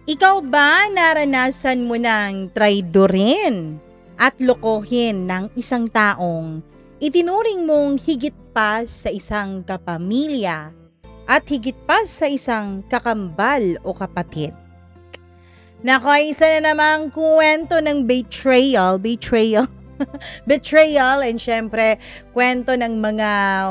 Ikaw ba naranasan mo ng traidorin at lokohin ng isang taong itinuring mong higit pa sa isang kapamilya at higit pa sa isang kakambal o kapatid? Nako, isa na namang kwento ng betrayal and syempre kwento ng mga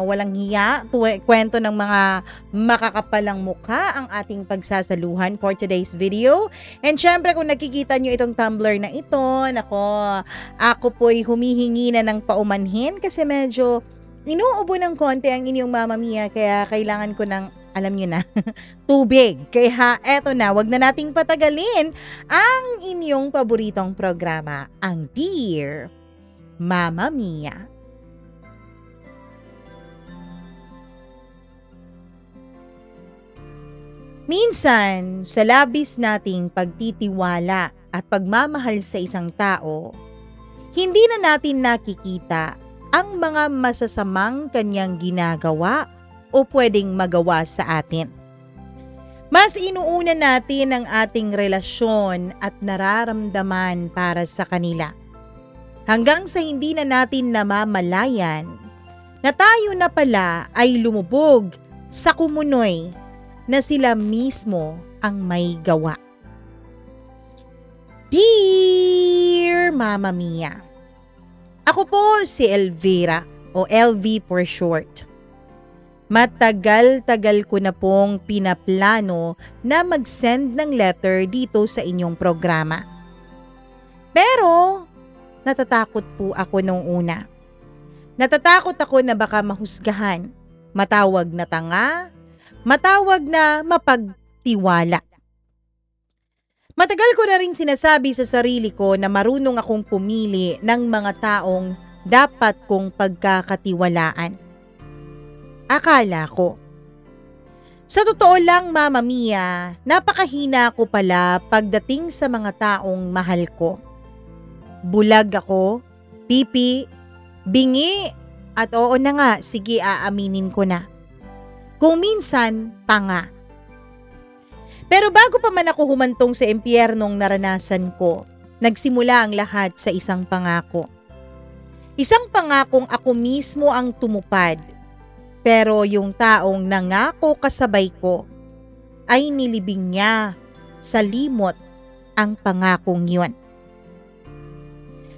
walang hiya, kwento ng mga makakapalang mukha ang ating pagsasaluhan for today's video. And syempre kung nakikita nyo itong tumbler na ito, nako, ako po'y humihingi na ng paumanhin kasi medyo inuubo ng konti ang inyong Mama Mia, kaya kailangan ko ng, alam nyo na, tubig. Kaya eto na, wag na nating patagalin ang inyong paboritong programa, ang Dear Mama Mia. Minsan, sa labis nating pagtitiwala at pagmamahal sa isang tao, hindi na natin nakikita ang mga masasamang kanyang ginagawa o pwedeng magawa sa atin. Mas inuuna natin ang ating relasyon at nararamdaman para sa kanila. Hanggang sa hindi na natin namamalayan na tayo na pala ay lumubog sa kumunoy na sila mismo ang may gawa. Dear Mama Mia, ako po si Elvira o LV for short. Matagal-tagal ko na pong pinaplano na mag-send ng letter dito sa inyong programa. Pero natatakot po ako nung una. Natatakot ako na baka mahusgahan, matawag na tanga, matawag na mapagtiwala. Matagal ko na rin sinasabi sa sarili ko na marunong akong pumili ng mga taong dapat kong pagkakatiwalaan. Akala ko. Sa totoo lang, Mama Mia, napakahina ko pala pagdating sa mga taong mahal ko. Bulag ako, pipi, bingi, at oo na nga, sige aaminin ko na. Kung minsan, tanga. Pero bago pa man ako humantong sa impyernong naranasan ko, nagsimula ang lahat sa isang pangako. Isang pangakong ako mismo ang tumupad, pero yung taong nangako kasabay ko ay nilibing niya sa limot ang pangakong yun.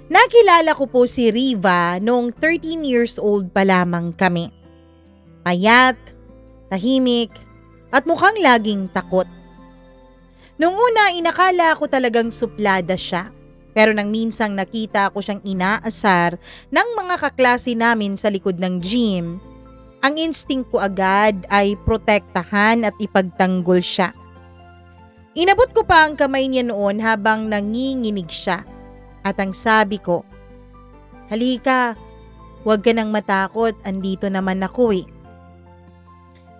Nakilala ko po si Riva noong 13 years old pa lamang kami. Payat, tahimik, at mukhang laging takot. Noong una, inakala ko talagang suplada siya. Pero nang minsang nakita ko siyang inaasar ng mga kaklase namin sa likod ng gym, ang instinct ko agad ay protektahan at ipagtanggol siya. Inabot ko pa ang kamay niya noon habang nanginginig siya. At ang sabi ko, halika, huwag ka nang matakot, andito naman ako eh.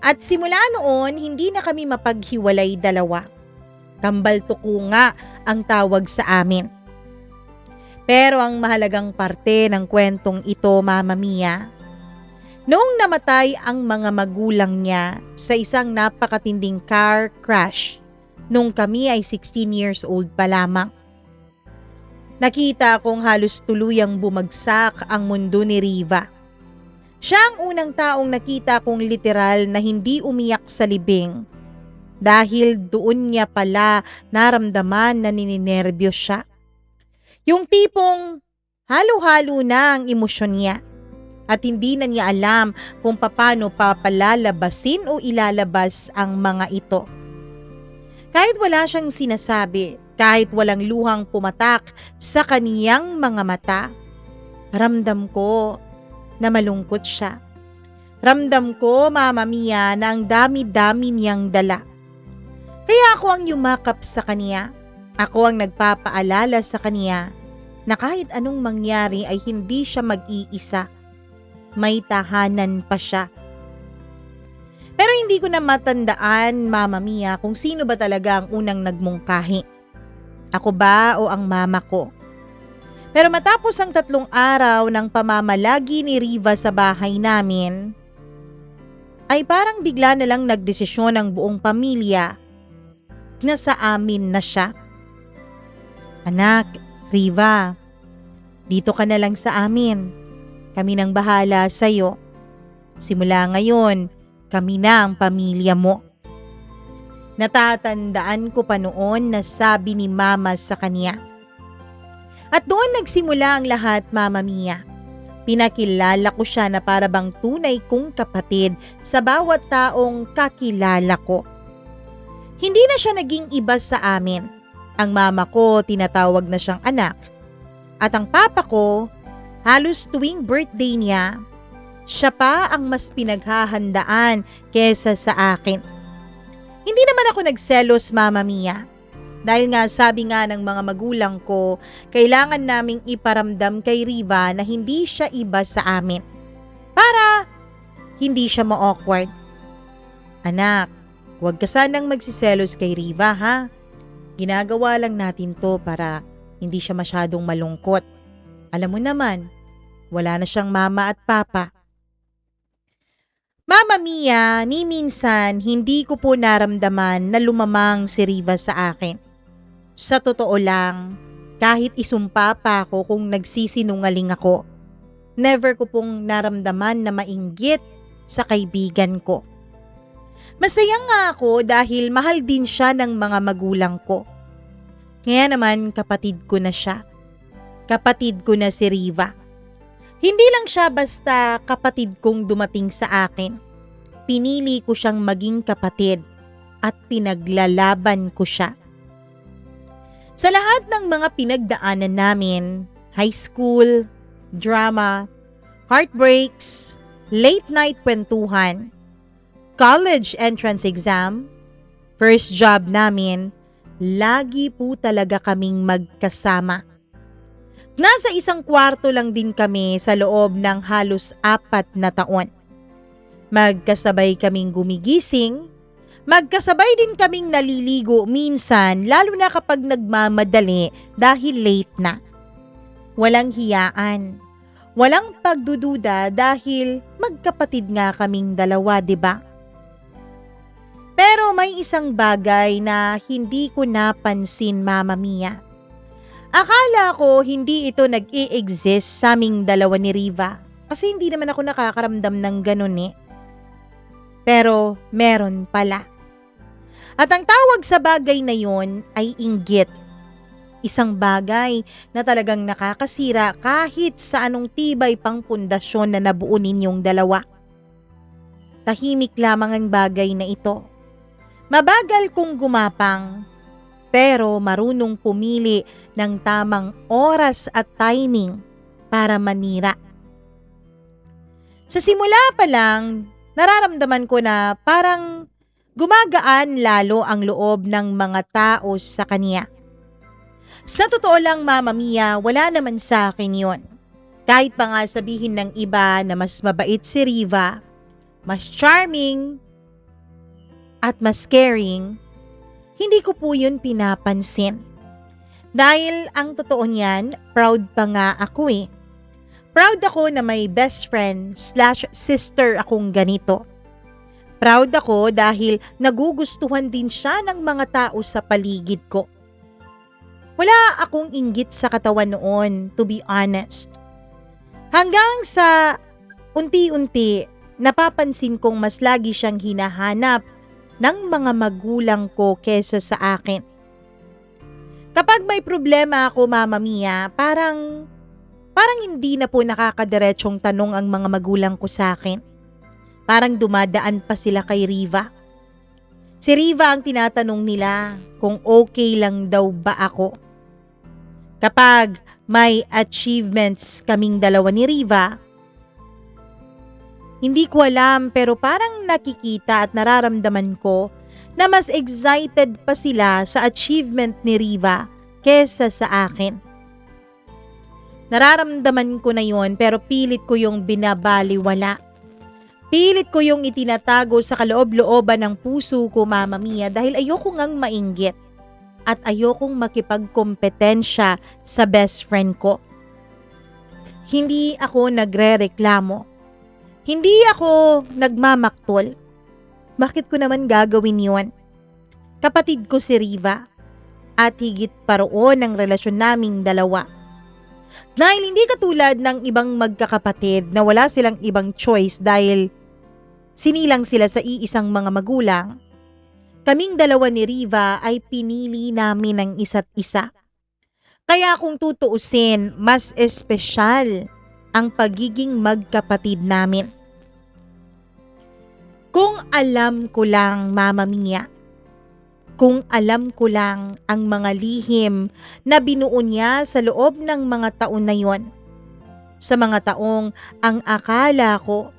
At simula noon, hindi na kami mapaghiwalay dalawa. Kambal tuko nga ang tawag sa amin. Pero ang mahalagang parte ng kwentong ito, Mama Mia, noong namatay ang mga magulang niya sa isang napakatinding car crash nung kami ay 16 years old pa lamang. Nakita kong halos tuluyang bumagsak ang mundo ni Riva. Siya ang unang taong nakita kong literal na hindi umiyak sa libing dahil doon niya pala naramdaman na nininerbyo siya. Yung tipong halo-halo na ang emosyon niya at hindi na niya alam kung paano papalalabasin o ilalabas ang mga ito. Kahit wala siyang sinasabi, kahit walang luhang pumatak sa kaniyang mga mata, ramdam ko na malungkot siya. Ramdam ko, Mama Mia, na ang dami-dami niyang dala. Kaya ako ang yumakap sa kaniya. Ako ang nagpapaalala sa kaniya na kahit anong mangyari ay hindi siya mag-iisa. May tahanan pa siya. Pero hindi ko na matandaan, Mama Mia, kung sino ba talaga ang unang nagmungkahi. Ako ba o ang mama ko? Pero matapos ang 3 araw ng pamamalagi ni Riva sa bahay namin, ay parang bigla na lang nagdesisyon ang buong pamilya nasa amin na siya. Anak, Riva, dito ka na lang sa amin. Kami nang bahala sa'yo. Simula ngayon, kami na ang pamilya mo. Natatandaan ko pa noon na sabi ni Mama sa kanya. At doon nagsimula ang lahat, Mama Mia. Pinakilala ko siya na para bang tunay kong kapatid sa bawat taong kakilala ko. Hindi na siya naging iba sa amin. Ang mama ko tinatawag na siyang anak. At ang papa ko, halos tuwing birthday niya, siya pa ang mas pinaghahandaan kesa sa akin. Hindi naman ako nagselos, Mama Mia. Dahil nga sabi nga ng mga magulang ko, kailangan naming iparamdam kay Riva na hindi siya iba sa amin. Para hindi siya ma-awkward. Anak, huwag ka sanang magsiselos kay Riva, ha? Ginagawa lang natin to para hindi siya masyadong malungkot. Alam mo naman, wala na siyang mama at papa. Mama Mia, ni minsan hindi ko po naramdaman na lumamang si Riva sa akin. Sa totoo lang, kahit isumpa pa ako kung nagsisinungaling ako, never ko pong naramdaman na mainggit sa kaibigan ko. Masaya nga ako dahil mahal din siya ng mga magulang ko. Kaya naman kapatid ko na siya. Kapatid ko na si Riva. Hindi lang siya basta kapatid kong dumating sa akin. Pinili ko siyang maging kapatid at pinaglalaban ko siya. Sa lahat ng mga pinagdaanan namin, high school, drama, heartbreaks, late night kwentuhan, college entrance exam, first job namin, lagi po talaga kaming magkasama. Nasa isang kwarto lang din kami sa loob ng halos 4 na taon. Magkasabay kaming gumigising, magkasabay din kaming naliligo minsan lalo na kapag nagmamadali dahil late na. Walang hiyaan, walang pagdududa dahil magkapatid nga kaming dalawa, 'di ba? Pero may isang bagay na hindi ko napansin, Mama Mia. Akala ko hindi ito nag-i-exist sa aming dalawa ni Riva kasi hindi naman ako nakakaramdam ng ganun eh. Pero meron pala. At ang tawag sa bagay na yon ay inggit. Isang bagay na talagang nakakasira kahit sa anong tibay pang pundasyon na nabuo ninyong dalawa. Tahimik lamang ang bagay na ito. Mabagal kung gumapang, pero marunong pumili ng tamang oras at timing para manira. Sa simula pa lang, nararamdaman ko na parang gumagaan lalo ang loob ng mga tao sa kanya. Sa totoo lang, Mama Mia, wala naman sa akin yon. Kahit pa nga sabihin ng iba na mas mabait si Riva, mas charming, at mas caring, hindi ko po yun pinapansin. Dahil ang totoo niyan, proud pa nga ako eh. Proud ako na may best friend / sister akong ganito. Proud ako dahil nagugustuhan din siya ng mga tao sa paligid ko. Wala akong inggit sa katawan noon, to be honest. Hanggang sa unti-unti, napapansin kong mas lagi siyang hinahanap ng mga magulang ko kesa sa akin. Kapag may problema ako, Mama Mia, parang hindi na po nakakadiretsong tanong ang mga magulang ko sa akin. Parang dumadaan pa sila kay Riva. Si Riva ang tinatanong nila kung okay lang daw ba ako. Kapag may achievements kaming dalawa ni Riva, hindi ko alam pero parang nakikita at nararamdaman ko na mas excited pa sila sa achievement ni Riva kesa sa akin. Nararamdaman ko na yon pero pilit ko yung binabaliwala. Pilit ko yung itinatago sa kaloob-looban ng puso ko, Mama Mia, dahil ayoko ngang mainggit at ayokong makipagkompetensya sa best friend ko. Hindi ako nagrereklamo. Hindi ako nagmamaktol. Bakit ko naman gagawin yon? Kapatid ko si Riva at higit pa roon ang relasyon naming dalawa. Dahil hindi katulad ng ibang magkakapatid na wala silang ibang choice dahil sinilang sila sa iisang mga magulang, kaming dalawa ni Riva ay pinili namin ang isa't isa. Kaya kung tutuusin, mas espesyal ang pagiging magkapatid namin. Kung alam ko lang, Mama Mia, kung alam ko lang ang mga lihim na binuo niya sa loob ng mga taon na yon. Sa mga taong ang akala ko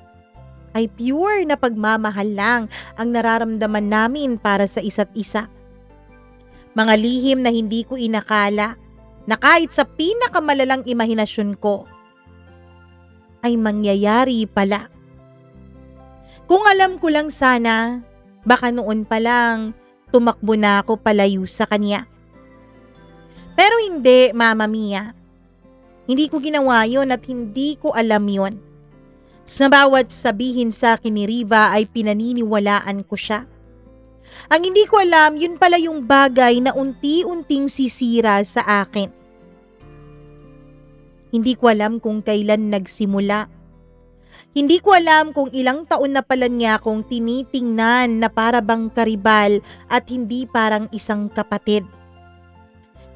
ay pure na pagmamahal lang ang nararamdaman namin para sa isa't isa. Mga lihim na hindi ko inakala na kahit sa pinakamalalang imahinasyon ko ay mangyayari pala. Kung alam ko lang sana, baka noon pa lang tumakbo na ako palayo sa kanya. Pero hindi, Mama Mia. Hindi ko ginawa yon at hindi ko alam yon. Sa bawat sabihin sa akin ni Riva ay pinaniniwalaan ko siya. Ang hindi ko alam, yun pala yung bagay na unti-unting sisira sa akin. Hindi ko alam kung kailan nagsimula. Hindi ko alam kung ilang taon na pala niya akong tinitingnan na para bang karibal at hindi parang isang kapatid.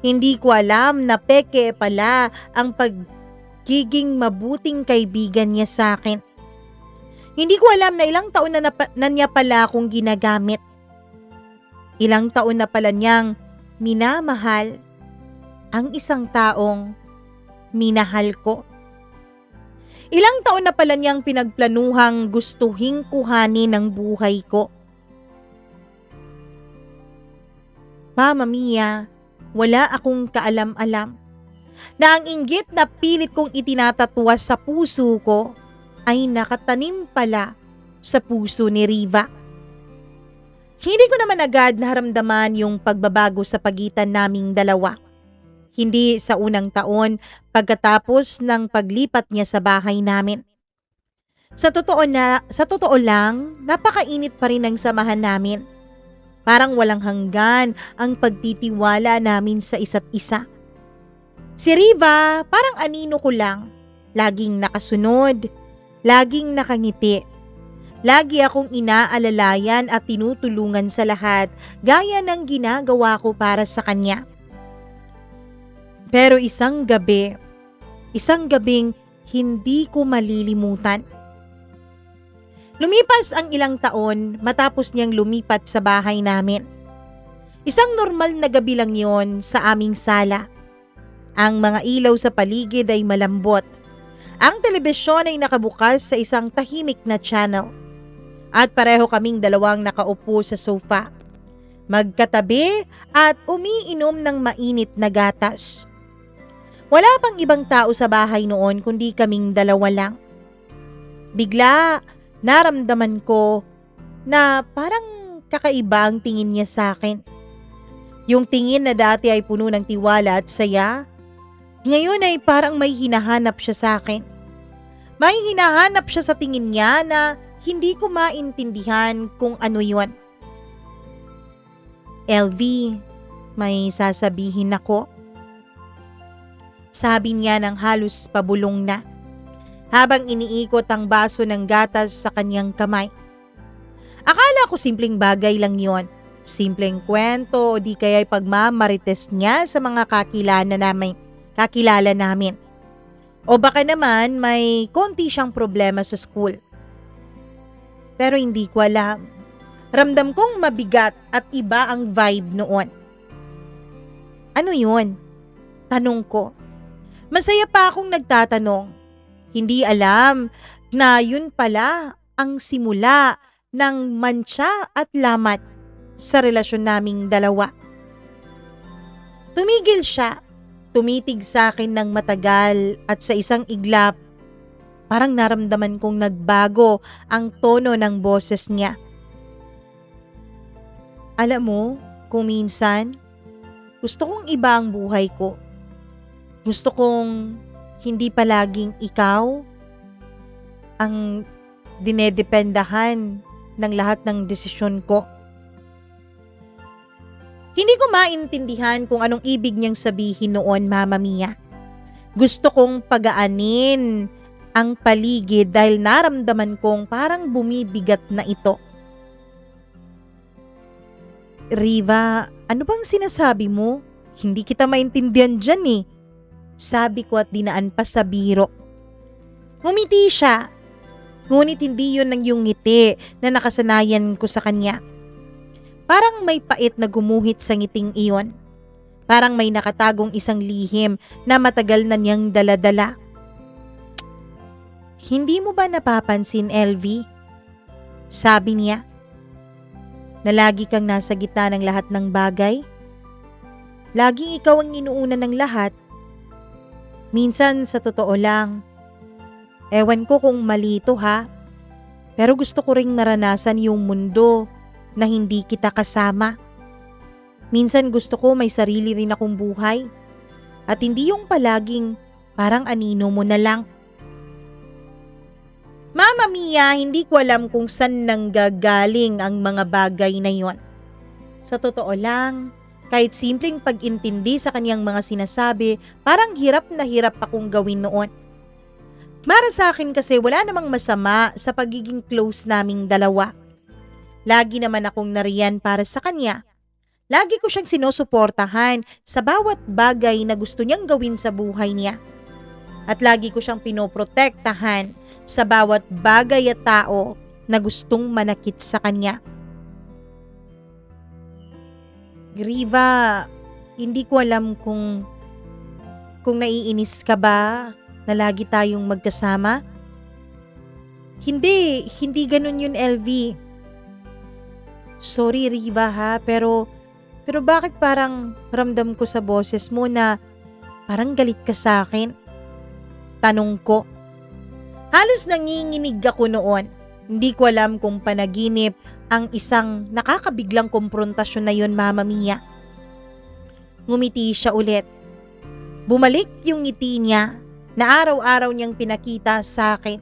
Hindi ko alam na peke pala ang pagiging mabuting kaibigan niya sa akin. Hindi ko alam na ilang taon na niya pala akong ginagamit. Ilang taon na pala niyang minamahal ang isang taong minahal ko. Ilang taon na pala niyang pinagplanuhang gustuhing kuhanin ng buhay ko. Mama Mia, wala akong kaalam-alam na ang inggit na pilit kong itinatatwa sa puso ko ay nakatanim pala sa puso ni Riva. Hindi ko naman agad naramdaman yung pagbabago sa pagitan naming dalawa. Hindi sa unang taon pagkatapos ng paglipat niya sa bahay namin. Sa totoo lang, napakainit pa rin ang samahan namin. Parang walang hanggan ang pagtitiwala namin sa isa't isa. Si Riva, parang anino ko lang. Laging nakasunod, laging nakangiti. Lagi akong inaalalayan at tinutulungan sa lahat gaya ng ginagawa ko para sa kanya. Pero isang gabing hindi ko malilimutan. Lumipas ang ilang taon matapos niyang lumipat sa bahay namin. Isang normal na gabi lang yon sa aming sala. Ang mga ilaw sa paligid ay malambot. Ang telebisyon ay nakabukas sa isang tahimik na channel. At pareho kaming dalawang nakaupo sa sofa, magkatabi at umiinom ng mainit na gatas. Wala pang ibang tao sa bahay noon kundi kaming dalawa lang. Bigla, naramdaman ko na parang kakaiba ang tingin niya sa akin. Yung tingin na dati ay puno ng tiwala at saya, ngayon ay parang may hinahanap siya sa akin. May hinahanap siya sa tingin niya na hindi ko maintindihan kung ano yun. LV, may sasabihin ako. Sabi niya ng halos pabulong na, habang iniikot ang baso ng gatas sa kanyang kamay. Akala ko simpleng bagay lang yon, simpleng kwento o di kaya'y pagmamarites niya sa mga kakilala namin. O baka naman may konti siyang problema sa school. Pero hindi ko alam. Ramdam kong mabigat at iba ang vibe noon. Ano yun? Tanong ko. Masaya pa akong nagtatanong. Hindi alam na yun pala ang simula ng mantsa at lamat sa relasyon naming dalawa. Tumigil siya, tumitig sa akin ng matagal at sa isang iglap, parang naramdaman kong nagbago ang tono ng boses niya. Alam mo, kung minsan, gusto kong iba ang buhay ko. Gusto kong hindi palaging ikaw ang dinedependahan ng lahat ng desisyon ko. Hindi ko maintindihan kung anong ibig niyang sabihin noon, Mama Mia. Gusto kong pagaanin ang paligid dahil naramdaman kong parang bumibigat na ito. Riva, ano bang sinasabi mo? Hindi kita maintindihan dyan eh. Sabi ko at dinaan pa sa biro. Ngumiti siya. Ngunit hindi yun ang yung ngiti na nakasanayan ko sa kanya. Parang may pait na gumuhit sa ngiting iyon. Parang may nakatagong isang lihim na matagal na niyang daladala. Hindi mo ba napapansin, LV? Sabi niya. Na lagi kang nasa gitna ng lahat ng bagay? Laging ikaw ang inuuna ng lahat. Minsan sa totoo lang, ewan ko kung mali ito ha, pero gusto ko ring maranasan yung mundo na hindi kita kasama. Minsan gusto ko may sarili rin akong buhay at hindi yung palaging parang anino mo na lang. Mama Mia, hindi ko alam kung saan nanggagaling ang mga bagay na yon. Sa totoo lang, kahit simpleng pag-intindi sa kanyang mga sinasabi, parang hirap na hirap akong gawin noon. Para sa akin kasi wala namang masama sa pagiging close naming dalawa. Lagi naman akong nariyan para sa kanya. Lagi ko siyang sinusuportahan sa bawat bagay na gusto niyang gawin sa buhay niya. At lagi ko siyang pinoprotektahan sa bawat bagay at tao na gustong manakit sa kanya. Riva, hindi ko alam kung naiinis ka ba na lagi tayong magkasama? Hindi ganun yun, LV. Sorry Riva ha, pero bakit parang ramdam ko sa boses mo na parang galit ka sa akin? Tanong ko. Halos nanginginig ako noon. Hindi ko alam kung panaginip ang isang nakakabiglang komprontasyon na yun, Mama Mia. Ngumiti siya ulit. Bumalik yung ngiti niya na araw-araw niyang pinakita sa akin.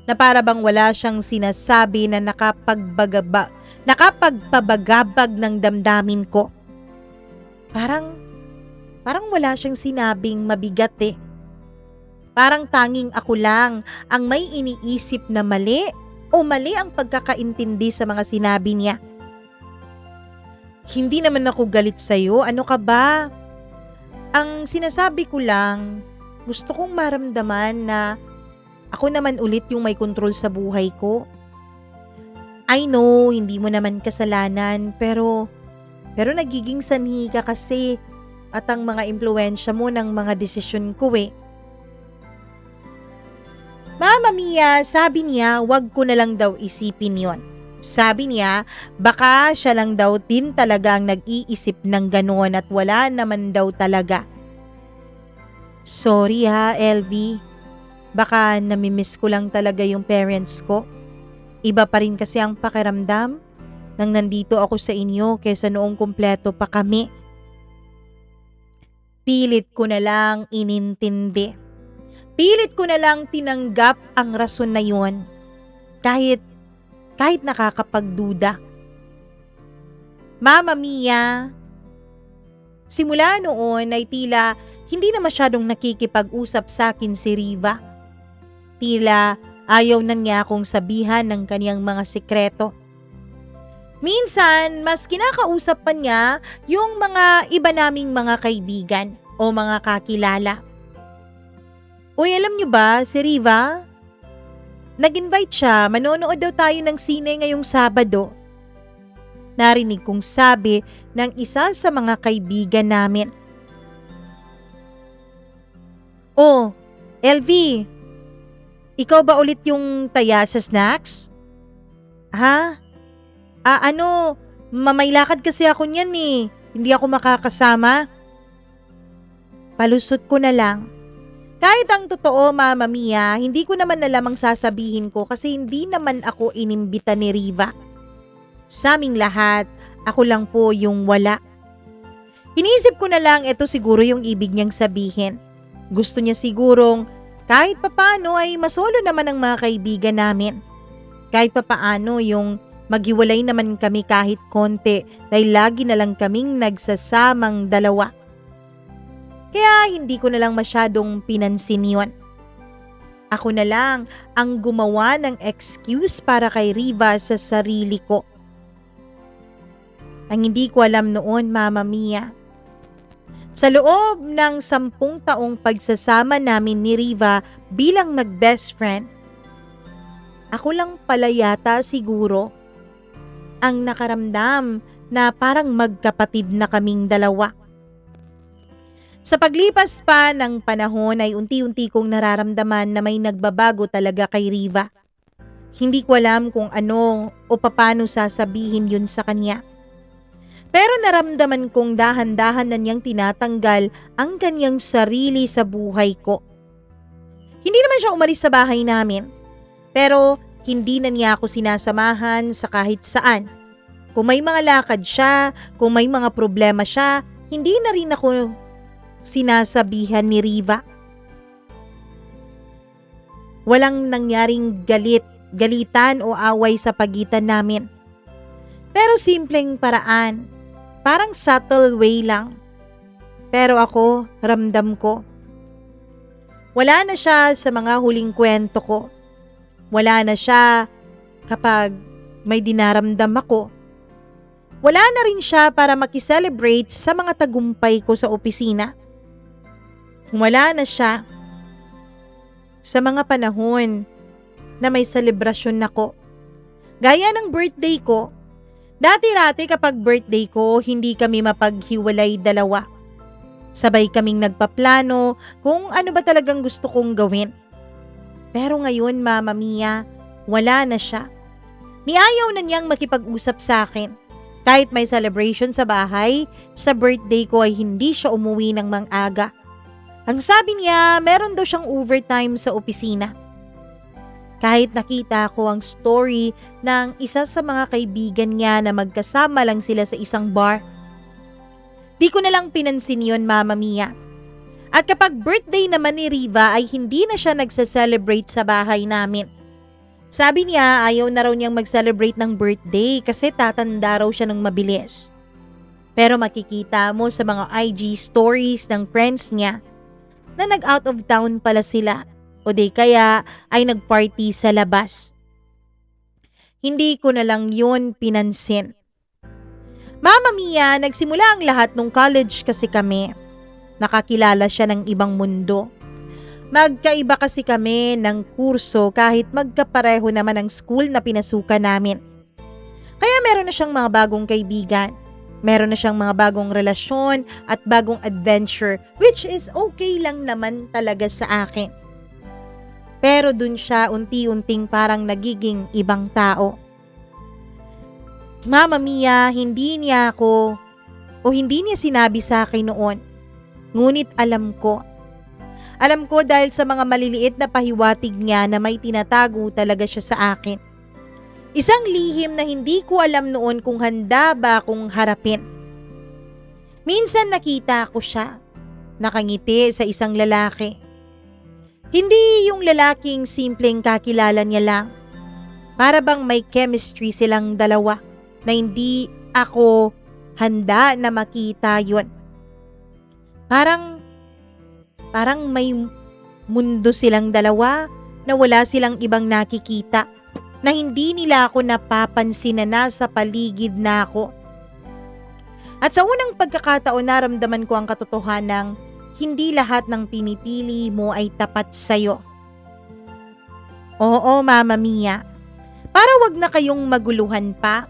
Na para bang wala siyang sinasabi na nakapagpabagabag ng damdamin ko. Parang wala siyang sinabing mabigat eh. Parang tanging ako lang ang may iniisip na mali o mali ang pagkakaintindi sa mga sinabi niya. Hindi naman ako galit sa'yo, ano ka ba? Ang sinasabi ko lang, gusto kong maramdaman na ako naman ulit yung may kontrol sa buhay ko. I know, hindi mo naman kasalanan, pero nagiging sanhi ka kasi at ang mga impluwensya mo ng mga desisyon ko eh. Mama Mia, sabi niya wag ko na lang daw isipin yon. Sabi niya baka siya lang daw din talaga ang nag-iisip ng gano'n at wala naman daw talaga. Sorry ha, LV. Baka namimiss ko lang talaga yung parents ko. Iba pa rin kasi ang pakiramdam nang nandito ako sa inyo kaysa noong kumpleto pa kami. Pilit ko na lang inintindi. Pilit ko na lang tinanggap ang rason na yun. Kahit nakakapagduda. Mama Mia, simula noon ay tila hindi na masyadong nakikipag-usap sa akin si Riva. Tila ayaw na niya akong sabihan ng kaniyang mga sikreto. Minsan, mas kinakausap pa niya yung mga iba naming mga kaibigan o mga kakilala. Uy, alam niyo ba, si Riva? Nag-invite siya, manonood daw tayo ng sine ngayong Sabado. Narinig kong sabi ng isa sa mga kaibigan namin. Oh, LV, ikaw ba ulit yung taya sa snacks? Ha? May lakad kasi ako niyan eh. Hindi ako makakasama. Palusot ko na lang. Kahit ang totoo, Mama Mia, hindi ko naman alam ang sasabihin ko kasi hindi naman ako inimbita ni Riva. Sa aming lahat, ako lang po yung wala. Iniisip ko na lang ito siguro yung ibig niyang sabihin. Gusto niya sigurong kahit papaano ay masolo naman ang mga kaibigan namin. Kahit papaano yung Maghiwalay naman kami kahit konti dahil lagi na lang kaming nagsasamang dalawa. Kaya hindi ko na lang masyadong pinansin yun. Ako na lang ang gumawa ng excuse para kay Riva sa sarili ko. Ang hindi ko alam noon, Mama Mia, sa loob ng 10 taong pagsasama namin ni Riva bilang mag-best friend, ako lang pala yata siguro ang nakaramdam na parang magkapatid na kaming dalawa. Sa paglipas pa ng panahon ay unti-unti kong nararamdaman na may nagbabago talaga kay Riva. Hindi ko alam kung ano o paano sasabihin yun sa kanya. Pero naramdaman kong dahan-dahan na niyang tinatanggal ang kanyang sarili sa buhay ko. Hindi naman siya umalis sa bahay namin, pero hindi na niya ako sinasamahan sa kahit saan. Kung may mga lakad siya, kung may mga problema siya, hindi na rin ako sinasabihan ni Riva. Walang nangyaring galitan o away sa pagitan namin. Pero simpleng paraan. Parang subtle way lang. Pero ako, ramdam ko. Wala na siya sa mga huling kwento ko. Wala na siya kapag may dinaramdam ako. Wala na rin siya para makiselebrate sa mga tagumpay ko sa opisina. Wala na siya sa mga panahon na may selebrasyon ako. Gaya ng birthday ko. Dati-rati kapag birthday ko, hindi kami mapaghiwalay dalawa. Sabay kaming nagpaplano kung ano ba talagang gusto kong gawin. Pero ngayon, Mama Mia, wala na siya. Niayaw na niyang makipag-usap sa akin. Kahit may celebration sa bahay, sa birthday ko ay hindi siya umuwi ng mang-aga. Ang sabi niya, meron daw siyang overtime sa opisina. Kahit nakita ko ang story ng isa sa mga kaibigan niya na magkasama lang sila sa isang bar. Di ko na lang pinansin yun, Mama Mia. At kapag birthday naman ni Riva ay hindi na siya nagsa-celebrate sa bahay namin. Sabi niya ayaw na raw niyang mag-celebrate ng birthday kasi tatanda raw siya ng mabilis. Pero makikita mo sa mga IG stories ng friends niya na nag-out of town pala sila o di kaya ay nag-party sa labas. Hindi ko na lang yun pinansin. Mama Mia, nagsimula ang lahat nung college kasi kami. Nakakilala siya ng ibang mundo. Magkaiba kasi kami ng kurso kahit magkapareho naman ang school na pinasukan namin. Kaya meron na siyang mga bagong kaibigan. Meron na siyang mga bagong relasyon at bagong adventure, which is okay lang naman talaga sa akin. Pero dun siya unti-unting parang nagiging ibang tao. Mama Mia, hindi niya sinabi sa akin noon. Ngunit alam ko. Alam ko dahil sa mga maliliit na pahiwatig niya na may tinatago talaga siya sa akin. Isang lihim na hindi ko alam noon kung handa ba akong harapin. Minsan nakita ko siya, nakangiti sa isang lalaki. Hindi yung lalaking simpleng kakilala niya lang. Para bang may chemistry silang dalawa na hindi ako handa na makita yun. Parang may mundo silang dalawa na wala silang ibang nakikita, na hindi nila ako napapansin na nasa paligid na ako. At sa unang pagkakataon naramdaman ko ang katotohanang hindi lahat ng pinipili mo ay tapat sa'yo. Oo, Mama Mia. Para wag na kayong maguluhan pa,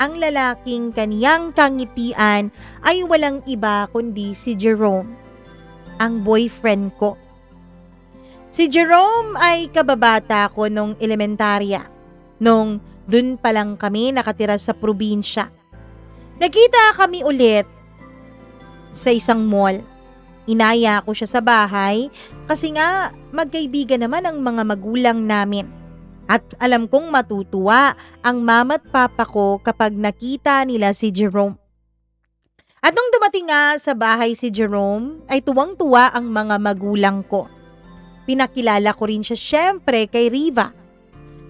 ang lalaking kaniyang kangitian ay walang iba kundi si Jerome, ang boyfriend ko. Si Jerome ay kababata ko nung elementarya, nung dun pa lang kami nakatira sa probinsya. Nagkita kami ulit sa isang mall. Inaya ko siya sa bahay kasi nga magkaibigan naman ang mga magulang namin. At alam kong matutuwa ang mama at papa ko kapag nakita nila si Jerome. At nung dumating nga sa bahay si Jerome, ay tuwang-tuwa ang mga magulang ko. Pinakilala ko rin siya syempre kay Riva.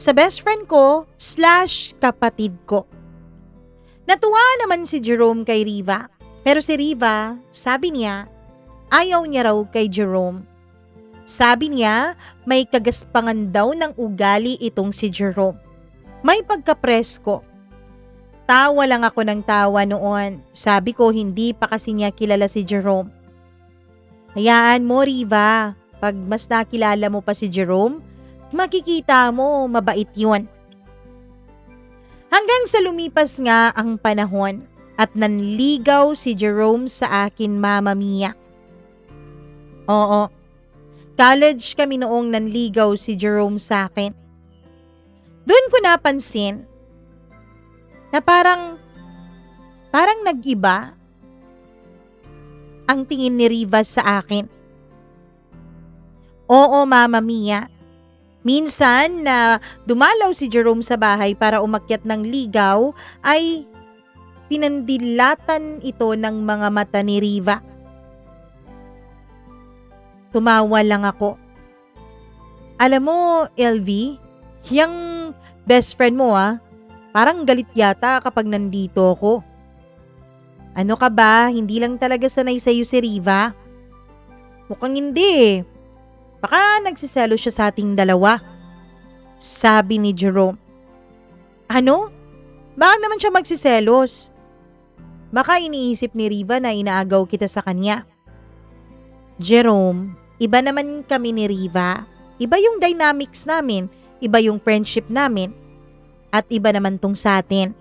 sa best friend ko / kapatid ko. Natuwa naman si Jerome kay Riva. Pero si Riva, sabi niya, ayaw niya raw kay Jerome. Sabi niya, may kagaspangan daw ng ugali itong si Jerome. May pagkapresko. Tawa lang ako ng tawa noon. Sabi ko, hindi pa kasi niya kilala si Jerome. Hayaan mo, Riva. Pag mas nakilala mo pa si Jerome, makikita mo mabait yun. Hanggang sa lumipas nga ang panahon at nanligaw si Jerome sa akin, Mama Mia. Oo, college kami noong nanligaw si Jerome sa akin. Doon ko napansin na parang nag-iba ang tingin ni Riva sa akin. Oo, Mama Mia. Minsan na dumalaw si Jerome sa bahay para umakyat ng ligaw ay pinandilatan ito ng mga mata ni Riva. Tumawa lang ako. Alam mo, LV, yung best friend mo parang galit yata kapag nandito ako. Ano ka ba? Hindi lang talaga sanay sa'yo si Riva. Mukhang hindi. Baka nagsiselo siya sa ating dalawa. Sabi ni Jerome. Ano? Bakit naman siya magsiselos? Baka iniisip ni Riva na inaagaw kita sa kanya. Jerome, iba naman kami ni Riva. Iba yung dynamics namin. Iba yung friendship namin. At iba naman tong sa atin.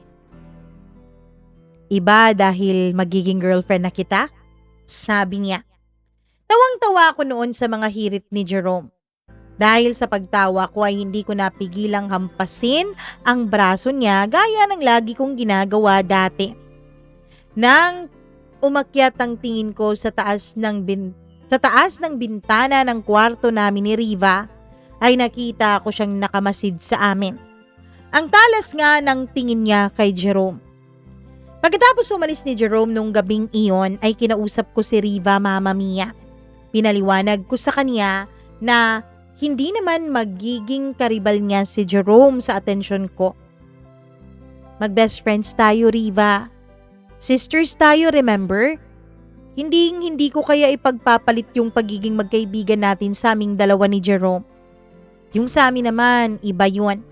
Iba dahil magiging girlfriend na kita? Sabi niya. Tawang-tawa ako noon sa mga hirit ni Jerome. Dahil sa pagtawa ko ay hindi ko napigilang hampasin ang braso niya gaya ng lagi kong ginagawa dati. Nang umakyat ang tingin ko sa taas ng bintana ng kwarto namin ni Riva, ay nakita ko siyang nakamasid sa amin. Ang talas nga ng tingin niya kay Jerome. Pagkatapos umalis ni Jerome nung gabing iyon ay kinausap ko si Riva, Mama Mia. Pinaliwanag ko sa kanya na hindi naman magiging karibal niya si Jerome sa atensyon ko. Mag-best friends tayo, Riva. Sisters tayo, remember? Hindi ko kaya ipagpapalit yung pagiging magkaibigan natin sa aming dalawa ni Jerome. Yung sa amin naman, iba yun.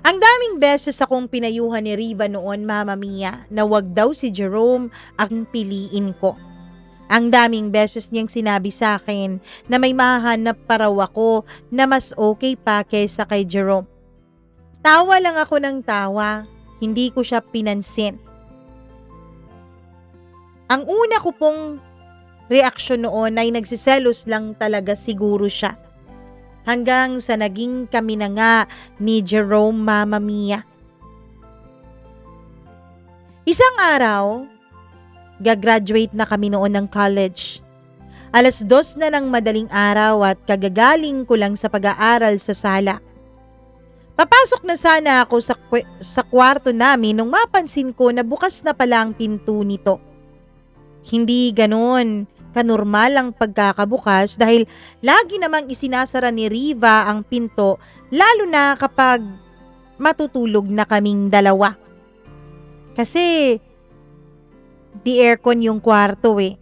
Ang daming beses akong pinayuhan ni Riva noon, Mama Mia, na wag daw si Jerome ang piliin ko. Ang daming beses niyang sinabi sa akin na may mahanap pa raw ako na mas okay pa kaysa kay Jerome. Tawa lang ako ng tawa, hindi ko siya pinansin. Ang una ko pong reaksyon noon ay nagsiselos lang talaga siguro siya. Hanggang sa naging kami na nga ni Jerome, Mama Mia. Isang araw, gagraduate na kami noon ng college. 2:00 na ng madaling araw at kagagaling ko lang sa pag-aaral sa sala. Papasok na sana ako sa kwarto namin nung mapansin ko na bukas na pala ang pinto nito. Hindi ganoon kanormal ang pagkakabukas dahil lagi namang isinasara ni Riva ang pinto lalo na kapag matutulog na kaming dalawa. Kasi di aircon yung kwarto eh.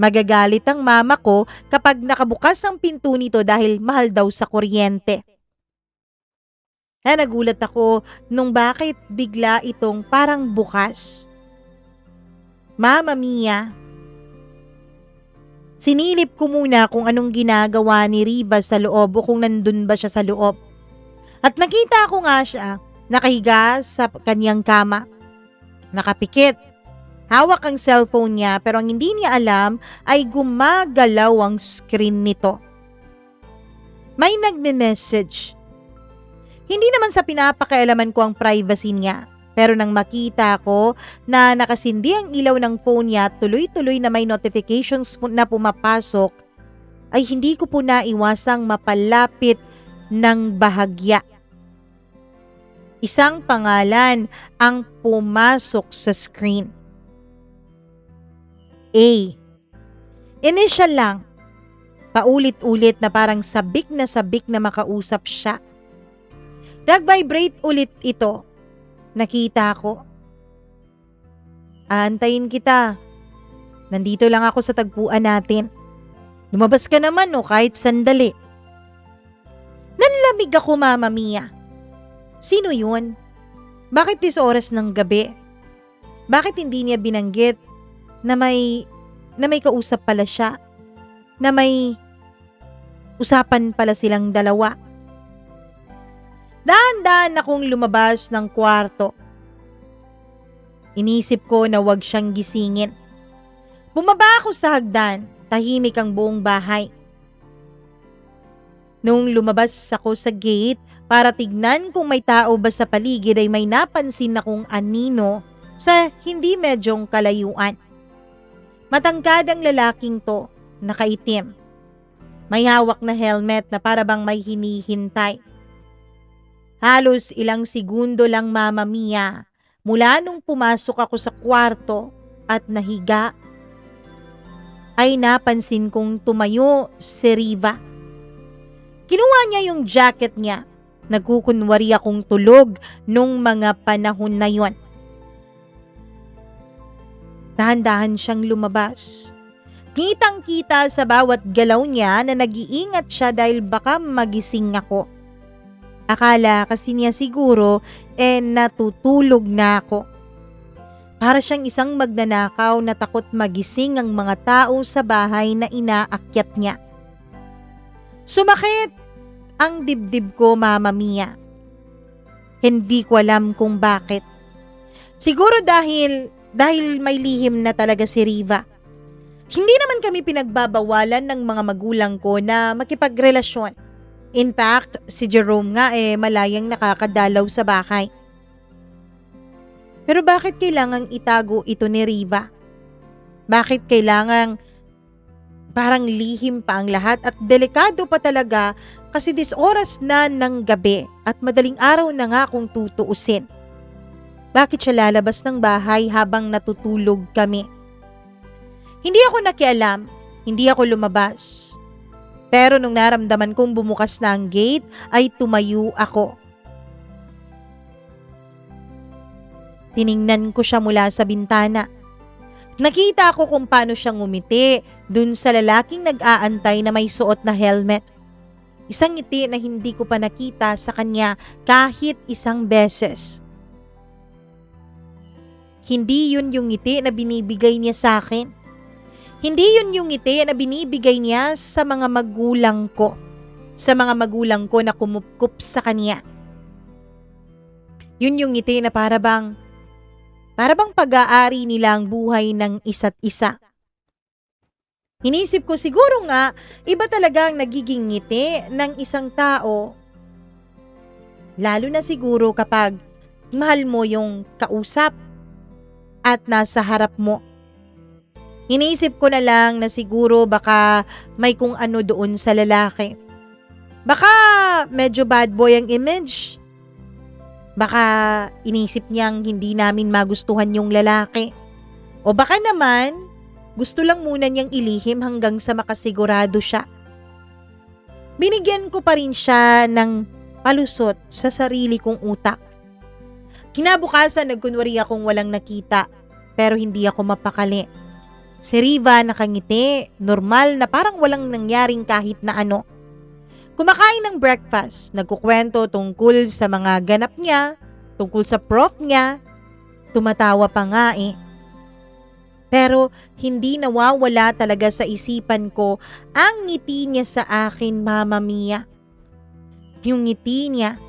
Magagalit ang mama ko kapag nakabukas ang pinto nito dahil mahal daw sa kuryente. Nagulat ako nung bakit bigla itong parang bukas. Mama Mia. Sinilip ko muna kung anong ginagawa ni Riva sa loob o kung nandun ba siya sa loob. At nakita ko nga siya, nakahiga sa kanyang kama. Nakapikit. Hawak ang cellphone niya pero ang hindi niya alam ay gumagalaw ang screen nito. May nagme-message. Hindi naman sa pinapakialaman ko ang privacy niya. Pero nang makita ko na nakasindi ang ilaw ng phone niya at tuloy-tuloy na may notifications na pumapasok, ay hindi ko po naiwasang mapalapit ng bahagya. Isang pangalan ang pumasok sa screen. A. Initial lang. Paulit-ulit na parang sabik na makausap siya. Nag-vibrate ulit ito. Nakita ko. Aantayin kita. Nandito lang ako sa tagpuan natin. Lumabas ka naman kahit sandali. Nanlamig ako, Mama Mia. Sino yun? Bakit 10 oras ng gabi? Bakit hindi niya binanggit na may kausap pala siya? Na may usapan pala silang dalawa? Dahan-dahan akong lumabas ng kwarto. Inisip ko na wag siyang gisingin. Bumaba ako sa hagdan, tahimik ang buong bahay. Nung lumabas ako sa gate para tignan kung may tao ba sa paligid ay may napansin akong anino sa hindi medyong kalayuan. Matangkad ang lalaking to, nakaitim. May hawak na helmet na para bang may hinihintay. Halos ilang segundo lang, Mama Mia, mula nung pumasok ako sa kwarto at nahiga, ay napansin kong tumayo si Riva. Kinuha niya yung jacket niya. Nagkukunwari akong tulog nung mga panahon na yon. Dahan-dahan siyang lumabas. Kitang-kita sa bawat galaw niya na nag-iingat siya dahil baka magising ako. Akala kasi niya siguro natutulog na ako. Para siyang isang magnanakaw na takot magising ang mga tao sa bahay na inaakyat niya. Sumakit ang dibdib ko, Mama Mia. Hindi ko alam kung bakit. Siguro dahil may lihim na talaga si Riva. Hindi naman kami pinagbabawalan ng mga magulang ko na makipagrelasyon. In fact, si Jerome nga malayang nakakadalaw sa bahay. Pero bakit kailangang itago ito ni Riva? Bakit kailangang parang lihim pa ang lahat at delikado pa talaga kasi 10 oras na ng gabi at madaling araw na nga kung tutuusin. Bakit siya lalabas ng bahay habang natutulog kami? Hindi ako nakialam, hindi ako lumabas. Pero nung naramdaman kong bumukas na ang gate ay tumayo ako. Tiningnan ko siya mula sa bintana. Nakita ko kung paano siya ngumiti dun sa lalaking nag-aantay na may suot na helmet. Isang ngiti na hindi ko pa nakita sa kanya kahit isang beses. Hindi yun yung ngiti na binibigay niya sa akin. Hindi yun yung ngiti na binibigay niya sa mga magulang ko. Sa mga magulang ko na kumupkup sa kanya. Yun yung ngiti na para bang pag-aari nila ang buhay ng isa't isa. Inisip ko siguro nga, iba talaga ang nagiging ngiti ng isang tao. Lalo na siguro kapag mahal mo yung kausap at nasa harap mo. Inisip ko na lang na siguro baka may kung ano doon sa lalaki. Baka medyo bad boy ang image. Baka inisip niyang hindi namin magustuhan yung lalaki. O baka naman, gusto lang muna niyang ilihim hanggang sa makasigurado siya. Binigyan ko pa rin siya ng palusot sa sarili kong utak. Kinabukasan nagkunwari akong walang nakita, pero hindi ako mapakali. Si Riva nakangiti, normal na parang walang nangyaring kahit na ano. Kumakain ng breakfast, nagkukwento tungkol sa mga ganap niya, tungkol sa prof niya, tumatawa pa nga Pero hindi nawawala talaga sa isipan ko ang ngiti niya sa akin, Mama Mia. Yung ngiti niya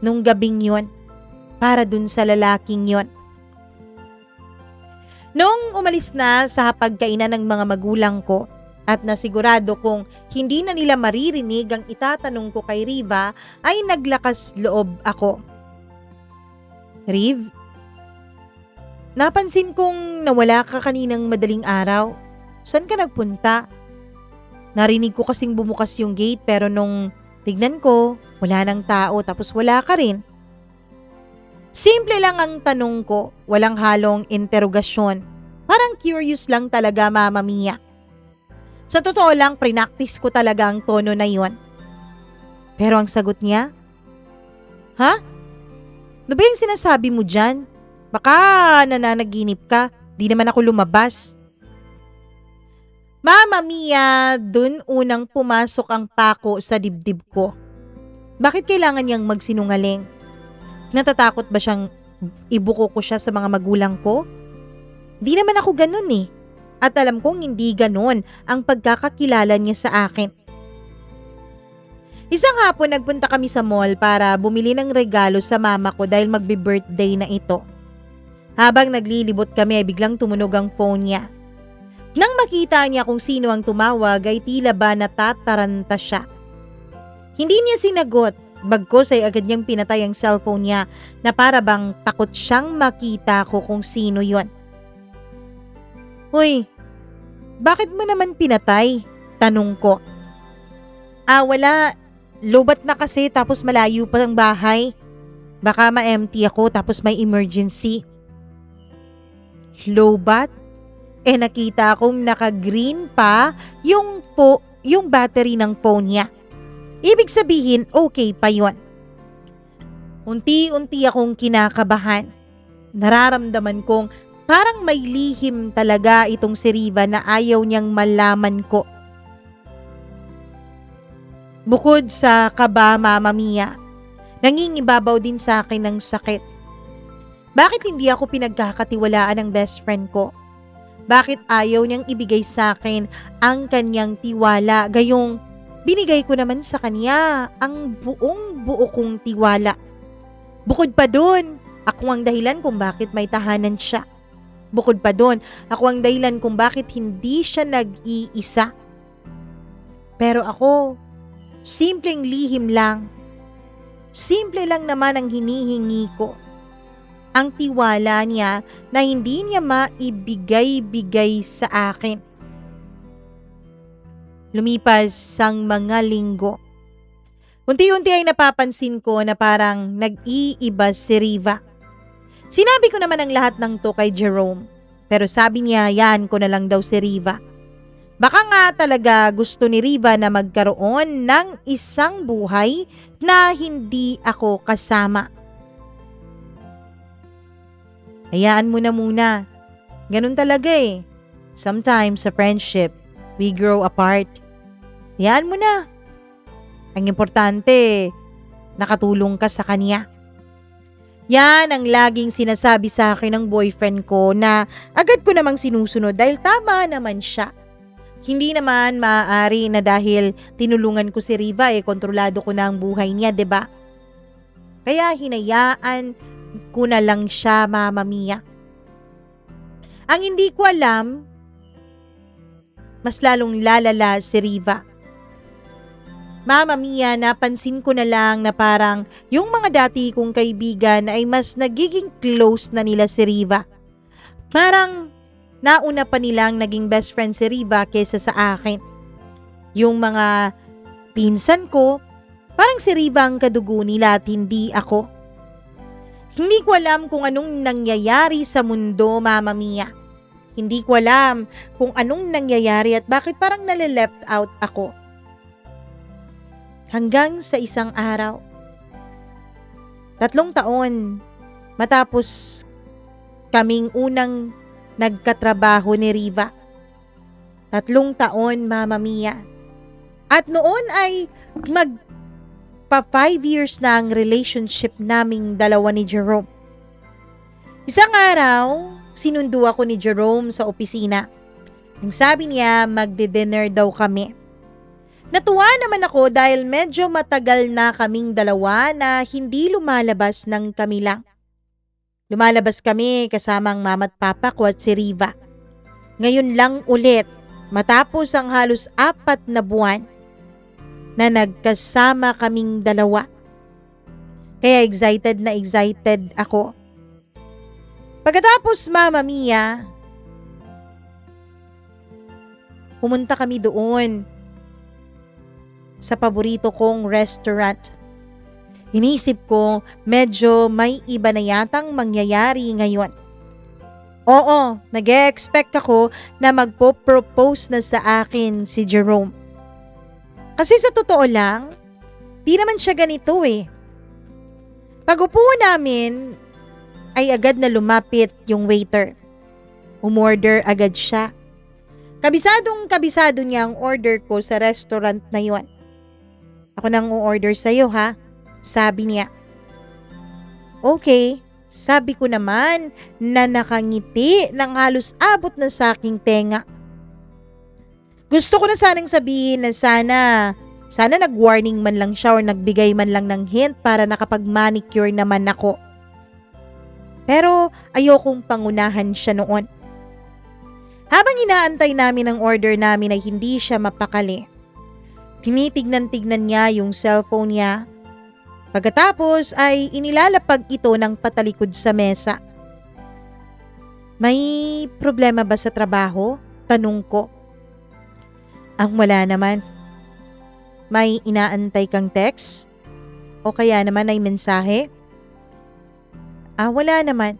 nung gabing yon para dun sa lalaking yon. Nung umalis na sa hapagkainan ng mga magulang ko, at nasigurado kong hindi na nila maririnig ang itatanong ko kay Riva, ay naglakas loob ako. Riv, napansin kong nawala ka kaninang madaling araw. Saan ka nagpunta? Narinig ko kasing bumukas yung gate pero nung tignan ko, wala nang tao tapos wala ka rin. Simple lang ang tanong ko, walang halong interogasyon. Parang curious lang talaga, Mama Mia. Sa totoo lang, prinaktis ko talaga ang tono na yon. Pero ang sagot niya, Ha? Ano ba yung sinasabi mo dyan? Baka nananaginip ka. Di naman ako lumabas. Mama Mia, dun unang pumasok ang pako sa dibdib ko. Bakit kailangan niyang magsinungaling? Natatakot ba siyang ibuko ko siya sa mga magulang ko? Di naman ako ganun eh. At alam kong hindi ganun ang pagkakakilala niya sa akin. Isang hapon nagpunta kami sa mall para bumili ng regalo sa mama ko dahil magbe-birthday na ito. Habang naglilibot kami ay biglang tumunog ang phone niya. Nang makita niya kung sino ang tumawag ay tila ba natataranta siya. Hindi niya sinagot, bagkus ay agad niyang pinatay ang cellphone niya na para bang takot siyang makita ko kung sino yon. Hoy, bakit mo naman pinatay? Tanong ko. Wala. Lobat na kasi tapos malayo pa ang bahay. Baka ma-empty ako tapos may emergency. Lobat? Nakita akong naka-green pa yung battery ng phone niya. Ibig sabihin, okay pa yon. Unti-unti akong kinakabahan. Nararamdaman kong parang may lihim talaga itong si Riva na ayaw niyang malaman ko. Bukod sa kaba, Mama Mia, nangingibabaw din sa akin ng sakit. Bakit hindi ako pinagkakatiwalaan ng best friend ko? Bakit ayaw niyang ibigay sa akin ang kanyang tiwala gayong binigay ko naman sa kanya ang buong-buo kong tiwala? Bukod pa doon, ako ang dahilan kung bakit may tahanan siya. Bukod pa doon, ako ang dahilan kung bakit hindi siya nag-iisa. Pero ako, simpleng lihim lang. Simple lang naman ang hinihingi ko. Ang tiwala niya na hindi niya maibigay-bigay sa akin. Lumipas ang mga linggo. Unti-unti ay napapansin ko na parang nag-iiba si Riva. Sinabi ko naman ang lahat ng to kay Jerome. Pero sabi niya, yan ko na lang daw si Riva. Baka nga talaga gusto ni Riva na magkaroon ng isang buhay na hindi ako kasama. Hayaan mo na muna. Ganun talaga eh. Sometimes sa friendship, we grow apart. Hayaan mo na. Ang importante, nakatulong ka sa kanya. Yan ang laging sinasabi sa akin ng boyfriend ko na agad ko namang sinusunod dahil tama naman siya. Hindi naman maaari na dahil tinulungan ko si Riva kontrolado ko na ang buhay niya, 'di ba? Kaya hinayaan ko na lang siya, Mama Mia. Ang hindi ko alam, mas lalong lalala si Riva. Mama Mia, napansin ko na lang na parang yung mga dati kong kaibigan ay mas nagiging close na nila si Riva. Parang nauna pa nilang naging best friend si Riva kaysa sa akin. Yung mga pinsan ko, parang si Riva ang kadugo nila at hindi ako. Hindi ko alam kung anong nangyayari sa mundo, Mama Mia. Hindi ko alam kung anong nangyayari at bakit parang nale-left out ako. Hanggang sa isang araw. 3 taon matapos kaming unang nagkatrabaho ni Riva. 3 taon, Mama Mia. At noon ay pa 5 years na ang relationship naming dalawa ni Jerome. Isang araw, sinundo ako ni Jerome sa opisina. Ang sabi niya, magdi-dinner daw kami. Natuwa naman ako dahil medyo matagal na kaming dalawa na hindi lumalabas ng kami lang. Lumalabas kami kasamang mama at papa ko at si Riva. Ngayon lang ulit, matapos ang halos 4 na buwan, na nagkasama kaming dalawa. Kaya excited na excited ako. Pagkatapos, Mama Mia, pumunta kami doon sa paborito kong restaurant. Inisip ko, medyo may iba na yatang mangyayari ngayon. Oo, nag-e-expect ako na magpo-propose na sa akin si Jerome. Kasi sa totoo lang, di naman siya ganito eh. Pag-upo namin, ay agad na lumapit yung waiter. Umorder agad siya. Kabisadong-kabisado niya ang order ko sa restaurant na yon. Ako nang u-order sa'yo ha, sabi niya. Okay, sabi ko naman na nakangiti ng halos abot na sa aking tenga. Gusto ko na sanang sabihin na sana nag-warning man lang siya or nagbigay man lang ng hint para nakapag-manicure naman ako. Pero ayokong pangunahan siya noon. Habang inaantay namin ang order namin ay hindi siya mapakali. Tinitignan-tignan niya yung cellphone niya. Pagkatapos ay inilalapag ito ng patalikod sa mesa. May problema ba sa trabaho? Tanong ko. Ang wala naman. May inaantay kang text? O kaya naman ay mensahe? Wala naman.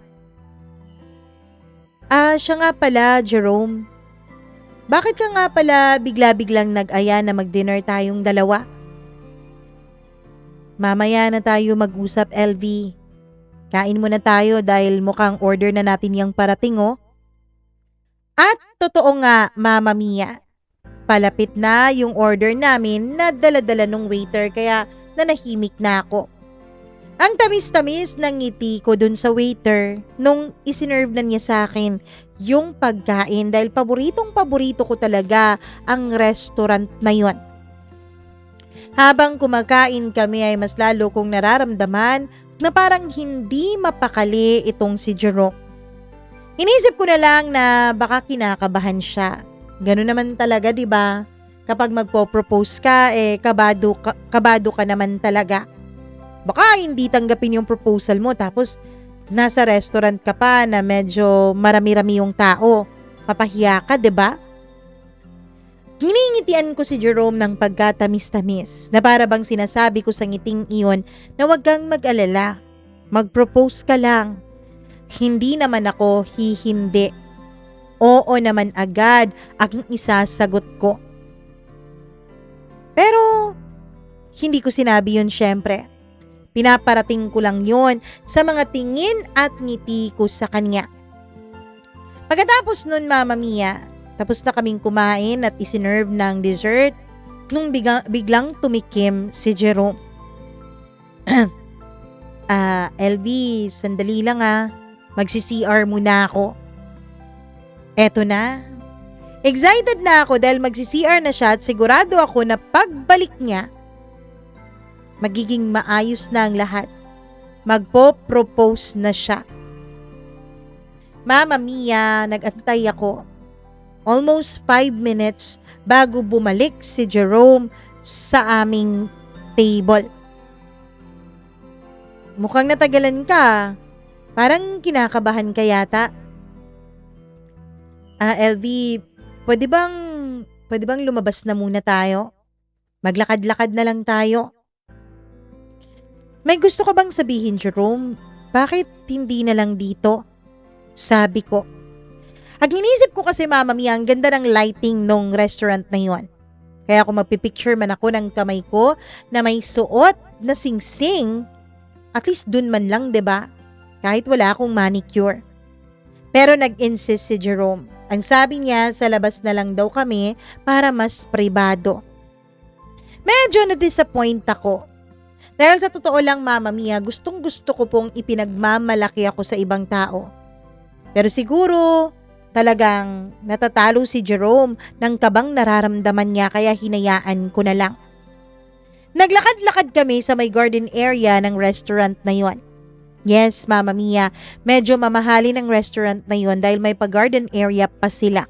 Siya nga pala, Jerome. Bakit ka nga pala bigla-biglang nag-aya na mag-dinner tayong dalawa? Mamaya na tayo mag-usap, LV. Kain muna tayo dahil mukhang order na natin yung parating, oh. At totoo nga, Mama Mia. Palapit na yung order namin na dala-dala nung waiter kaya nanahimik na ako. Ang tamis-tamis ng ngiti ko dun sa waiter nung isinerve na niya sa akin yung pagkain dahil paboritong-paborito ko talaga ang restaurant na yon. Habang kumakain kami ay mas lalo kong nararamdaman na parang hindi mapakali itong si Jerome. Inisip ko na lang na baka kinakabahan siya. Ganun naman talaga, 'di ba? Kapag magpo-propose ka, kabado ka naman talaga. Baka hindi tanggapin yung proposal mo tapos nasa restaurant ka pa na medyo marami-rami yung tao. Papahiya ka, 'di ba? Hiningitian ko si Jerome ng pagkatamis-tamis na para bang sinasabi ko sa ngiting iyon na huwag kang mag-alala. Mag-propose ka lang. Hindi naman ako hihindi. Oo naman agad ang isasagot ko. Pero hindi ko sinabi yun syempre. Pinaparating ko lang yun sa mga tingin at ngiti ko sa kanya. Pagkatapos nun, Mama Mia, tapos na kaming kumain at isinerve ng dessert nung biglang tumikim si Jerome. LV, sandali lang magsi-CR muna ako. Eto na. Excited na ako dahil magsi-CR na siya at sigurado ako na pagbalik niya, magiging maayos na ang lahat. Magpo-propose na siya. Mama Mia, nag-antay ako. Almost 5 minutes bago bumalik si Jerome sa aming table. Mukhang natagalan ka. Parang kinakabahan ka yata. LV, pwede bang lumabas na muna tayo? Maglakad-lakad na lang tayo. May gusto ka bang sabihin, Jerome? Bakit hindi na lang dito? Sabi ko. Ang inisip ko kasi, Mama Mia, ang ganda ng lighting nung restaurant na yon. Kaya kung magpipicture man ako ng kamay ko na may suot na singsing, at least dun man lang, 'di ba? Kahit wala akong manicure. Pero nag-insist si Jerome. Ang sabi niya, sa labas na lang daw kami para mas pribado. Medyo na-disappoint ako. Dahil sa totoo lang, Mama Mia, gustong-gusto ko pong ipinagmamalaki ako sa ibang tao. Pero siguro, talagang natatalo si Jerome ng kabang nararamdaman niya kaya hinayaan ko na lang. Naglakad-lakad kami sa may garden area ng restaurant na yon. Yes, Mama Mia, medyo mamahalin ang restaurant na yon dahil may pa-garden area pa sila.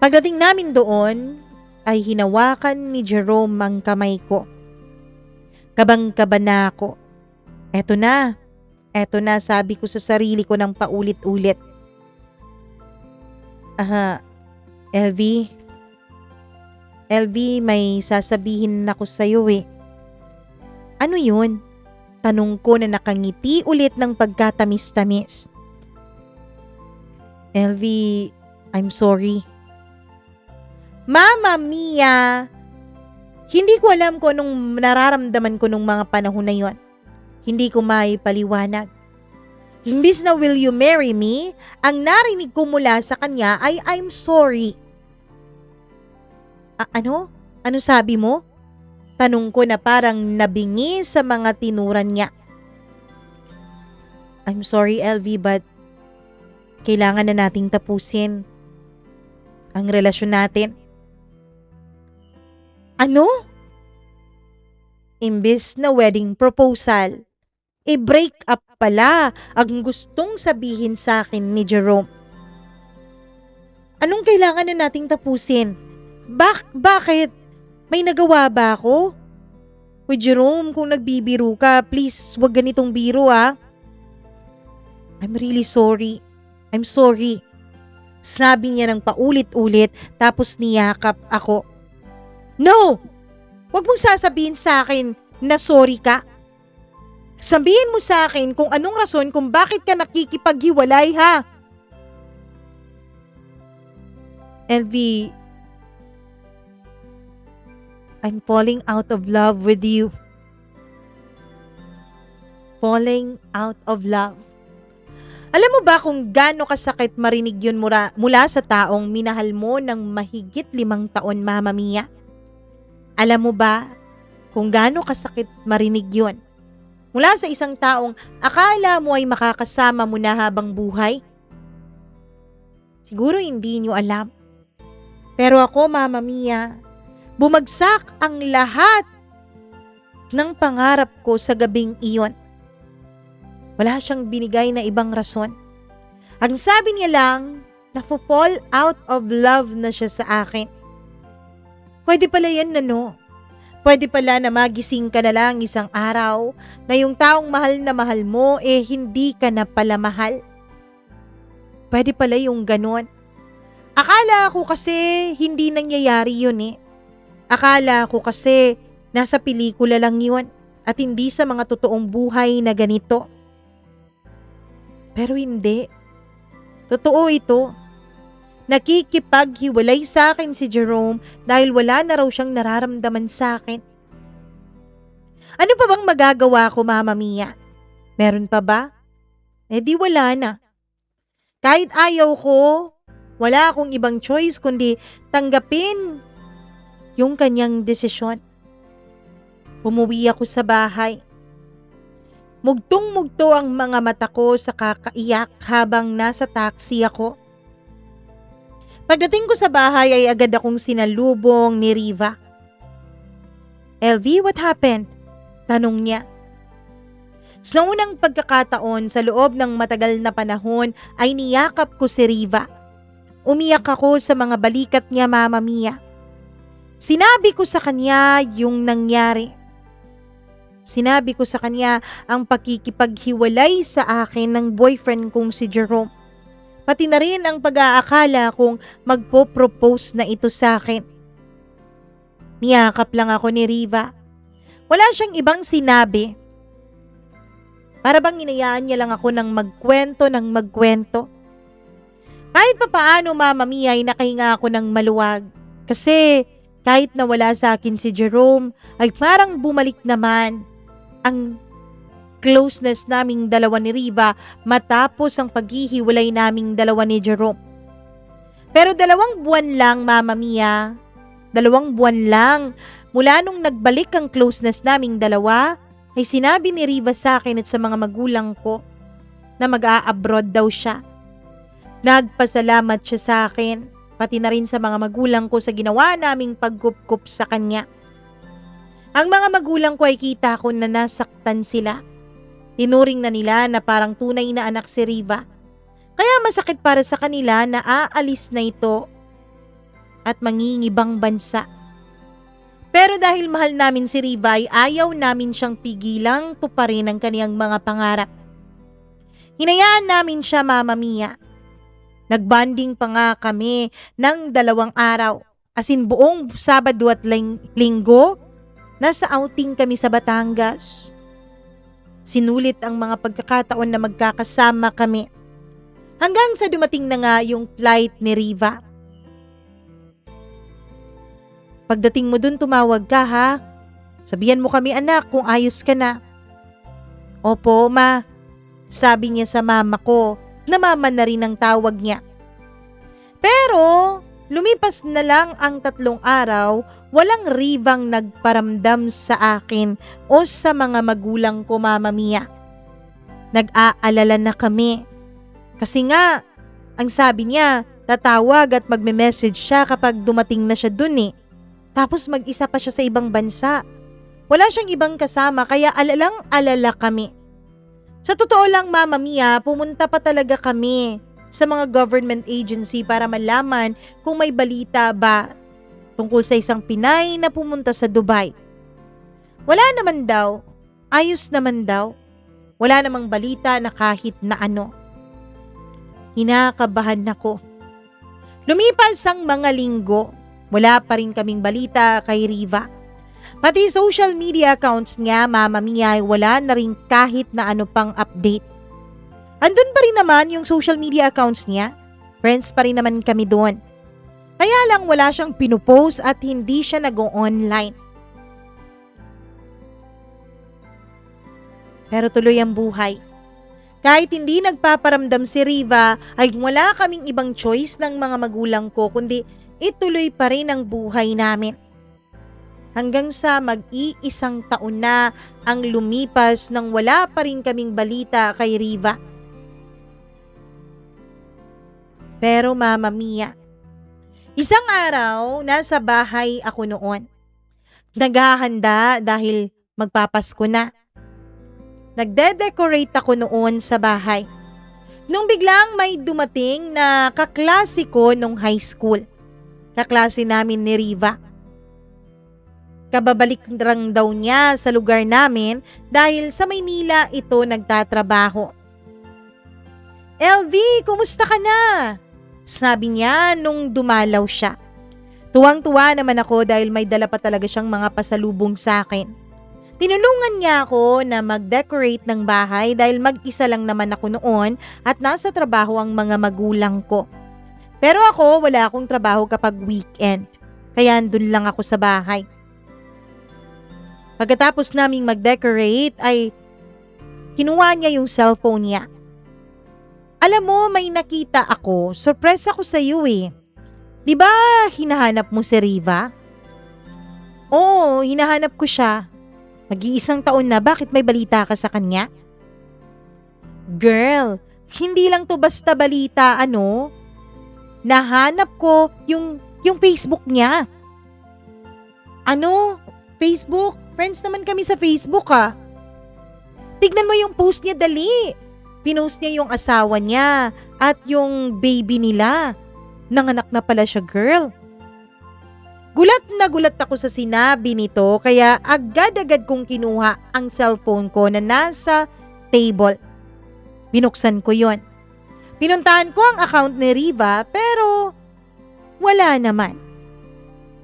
Pagdating namin doon, ay hinawakan ni Jerome ang kamay ko. Kabang-kaba na ako. Eto na, sabi ko sa sarili ko ng paulit-ulit. LV, may sasabihin ako sa'yo eh. Ano yun? Tanong ko na nakangiti ulit ng pagkatamis-tamis. LV, I'm sorry. Mama Mia, hindi ko alam kung anong nararamdaman ko nung mga panahon na yon. Hindi ko maipaliwanag. Imbis na will you marry me, ang narinig ko mula sa kanya ay I'm sorry. Ano? Ano sabi mo? Tanong ko na parang nabingi sa mga tinuran niya. I'm sorry, LV, but kailangan na nating tapusin ang relasyon natin. Ano? Imbis na wedding proposal, break up pala ang gustong sabihin sa akin ni Jerome. Anong kailangan na nating tapusin? Bakit? May nagawa ba ako? Uy Jerome, kung nagbibiro ka, please wag ganitong biro ah. I'm really sorry. I'm sorry. Sabi niya ng paulit-ulit tapos niyakap ako. No! Wag mong sasabihin sa akin na sorry ka. Sabihin mo sa akin kung anong rason kung bakit ka nakikipaghiwalay ha. LV, I'm falling out of love with you. Falling out of love. Alam mo ba kung gaano kasakit marinig yun mula sa taong minahal mo ng mahigit 5 taon, Mama Mia? Alam mo ba kung gaano kasakit marinig yun mula sa isang taong akala mo ay makakasama mo na habang buhay? Siguro hindi nyo alam. Pero ako, Mama Mia, bumagsak ang lahat ng pangarap ko sa gabing iyon. Wala siyang binigay na ibang rason. Ang sabi niya lang, na-fall out of love na siya sa akin. Pwede pala yan, Nano. Pwede pala na magising ka na lang isang araw na yung taong mahal na mahal mo hindi ka na pala mahal. Pwede pala yung ganon. Akala ko kasi hindi nangyayari yun Akala ko kasi nasa pelikula lang yun at hindi sa mga totoong buhay na ganito. Pero hindi. Totoo ito. Nakikipaghiwalay sa akin si Jerome dahil wala na raw siyang nararamdaman sa akin. Ano pa bang magagawa ko, Mama Mia? Meron pa ba? Di wala na. Kahit ayaw ko, wala akong ibang choice kundi tanggapin yung kanyang desisyon. Umuwi ako sa bahay. Mugtong-mugto ang mga mata ko sa kakaiyak habang nasa taxi ako. Pagdating ko sa bahay ay agad akong sinalubong ni Riva. LV, what happened? Tanong niya. Sa unang pagkakataon sa loob ng matagal na panahon ay niyakap ko si Riva. Umiyak ako sa mga balikat niya, Mama Mia. Sinabi ko sa kanya yung nangyari. Sinabi ko sa kanya ang pakikipaghiwalay sa akin ng boyfriend kong si Jerome. Pati na rin ang pag-aakala kong magpo-propose na ito sa akin. Niyakap lang ako ni Riva. Wala siyang ibang sinabi. Para bang inayaan niya lang ako ng magkwento. Kahit papaano, Mama Mia, ay nakahinga ako ng maluwag. Kasi kahit nawala sa akin si Jerome, ay parang bumalik naman ang closeness naming dalawa ni Riva matapos ang paghihiwalay naming dalawa ni Jerome. Pero 2 buwan lang, Mama Mia, 2 buwan lang mula nung nagbalik ang closeness naming dalawa, ay sinabi ni Riva sa akin at sa mga magulang ko na mag-a-abroad daw siya. Nagpasalamat siya sa akin, pati na rin sa mga magulang ko sa ginawa naming pagkup-kup sa kanya. Ang mga magulang ko ay kita ko na nasaktan sila. Tinuring na nila na parang tunay na anak si Riva. Kaya masakit para sa kanila na aalis na ito at mangingibang bansa. Pero dahil mahal namin si Riva ay ayaw namin siyang pigilang tuparin ang kaniyang mga pangarap. Hinayaan namin siya, Mama Mia. Nagbanding pa nga kami ng 2 araw. As in buong Sabado at Linggo, nasa outing kami sa Batangas. Sinulit ang mga pagkakataon na magkakasama kami. Hanggang sa dumating na nga yung flight ni Riva. Pagdating mo dun, tumawag ka ha. Sabihan mo kami, anak, kung ayos ka na. Opo, ma. Sabi niya sa mama ko na mama na rin ang tawag niya. Pero lumipas na lang ang 3 araw, walang Rivang nagparamdam sa akin o sa mga magulang ko, Mama Mia. Nag-aalala na kami. Kasi nga, ang sabi niya, tatawag at magme-message siya kapag dumating na siya dun eh. Tapos mag-isa pa siya sa ibang bansa. Wala siyang ibang kasama kaya alalang-alala kami. Sa totoo lang, Mama Mia, pumunta pa talaga kami sa mga government agency para malaman kung may balita ba tungkol sa isang Pinay na pumunta sa Dubai. Wala naman daw. Ayos naman daw. Wala namang balita na kahit na ano. Hinakabahan ako. Lumipas ang mga linggo. Wala pa rin kaming balita kay Riva. Pati social media accounts niya, Mama Mia, ay wala na rin kahit na ano pang update. Andun pa rin naman yung social media accounts niya. Friends pa rin naman kami doon. Kaya lang wala siyang pinupost at hindi siya nag-online. Pero tuloy ang buhay. Kahit hindi nagpaparamdam si Riva, ay wala kaming ibang choice ng mga magulang ko kundi ituloy pa rin ang buhay namin. Hanggang sa mag-iisang taon na ang lumipas nang wala pa rin kaming balita kay Riva. Pero Mama Mia, isang araw nasa bahay ako noon. Naghahanda dahil magpapasko na. Nagde-decorate ako noon sa bahay. Nung biglang may dumating na kaklase ko nung high school. Kaklase namin ni Riva. Kababalik lang daw niya sa lugar namin dahil sa Maynila ito nagtatrabaho. LV, kumusta ka na? Sabi niya nung dumalaw siya. Tuwang-tuwa naman ako dahil may dala pa talaga siyang mga pasalubong sa akin. Tinulungan niya ako na mag-decorate ng bahay dahil mag-isa lang naman ako noon at nasa trabaho ang mga magulang ko. Pero ako wala akong trabaho kapag weekend, kaya andun lang ako sa bahay. Pagkatapos naming mag-decorate ay kinuha niya yung cellphone niya. Alam mo, may nakita ako. Surprise ako sa iyo eh. Di ba hinahanap mo si Riva? Oo, hinahanap ko siya. Mag-iisang taon na, bakit may balita ka sa kanya? Girl, hindi lang to basta balita, ano? Nahanap ko yung Facebook niya. Ano? Facebook? Friends naman kami sa Facebook ah. Tignan mo yung post niya, dali. Pinost niya yung asawa niya at yung baby nila. Nanganak na pala siya, girl. Gulat na gulat ako sa sinabi nito kaya agad-agad kong kinuha ang cellphone ko na nasa table. Binuksan ko yon. Pinuntahan ko ang account ni Riva pero wala naman.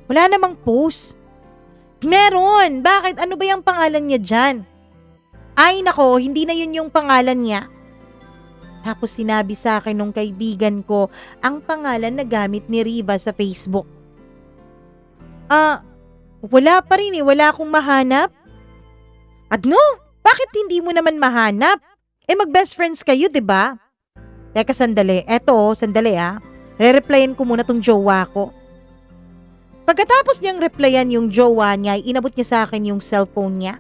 Wala namang post. Meron! Bakit? Ano ba yung pangalan niya dyan? Ay nako, hindi na yun yung pangalan niya. Tapos sinabi sa akin nung kaibigan ko ang pangalan na gamit ni Riva sa Facebook. Wala pa rin eh. Wala akong mahanap. Adno? Bakit hindi mo naman mahanap? Mag-best friends kayo, diba? Teka, sandali. Eto, sandali ah. Re-replyan ko muna tong jowa ko. Pagkatapos niyang replyan yung jowa niya, inabot niya sa akin yung cellphone niya.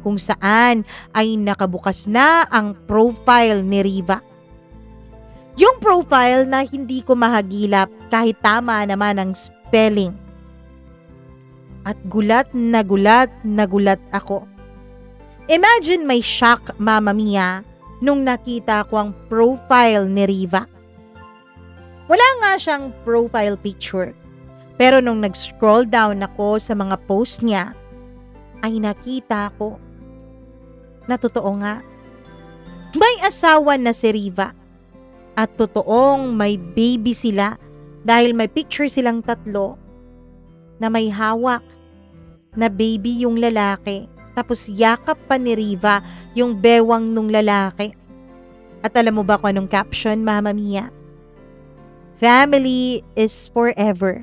Kung saan ay nakabukas na ang profile ni Riva. Yung profile na hindi ko mahagilap kahit tama naman ang spelling. At gulat na gulat ako. Imagine may shock, Mama Mia, nung nakita ko ang profile ni Riva. Wala nga siyang profile picture. Pero nung nag-scroll down ako sa mga post niya, ay nakita ko na totoo nga. May asawa na si Riva. At totoong may baby sila dahil may picture silang 3 na may hawak na baby yung lalaki. Tapos yakap pa ni Riva yung bewang nung lalaki. At alam mo ba kung anong caption, Mama Mia? Family is forever.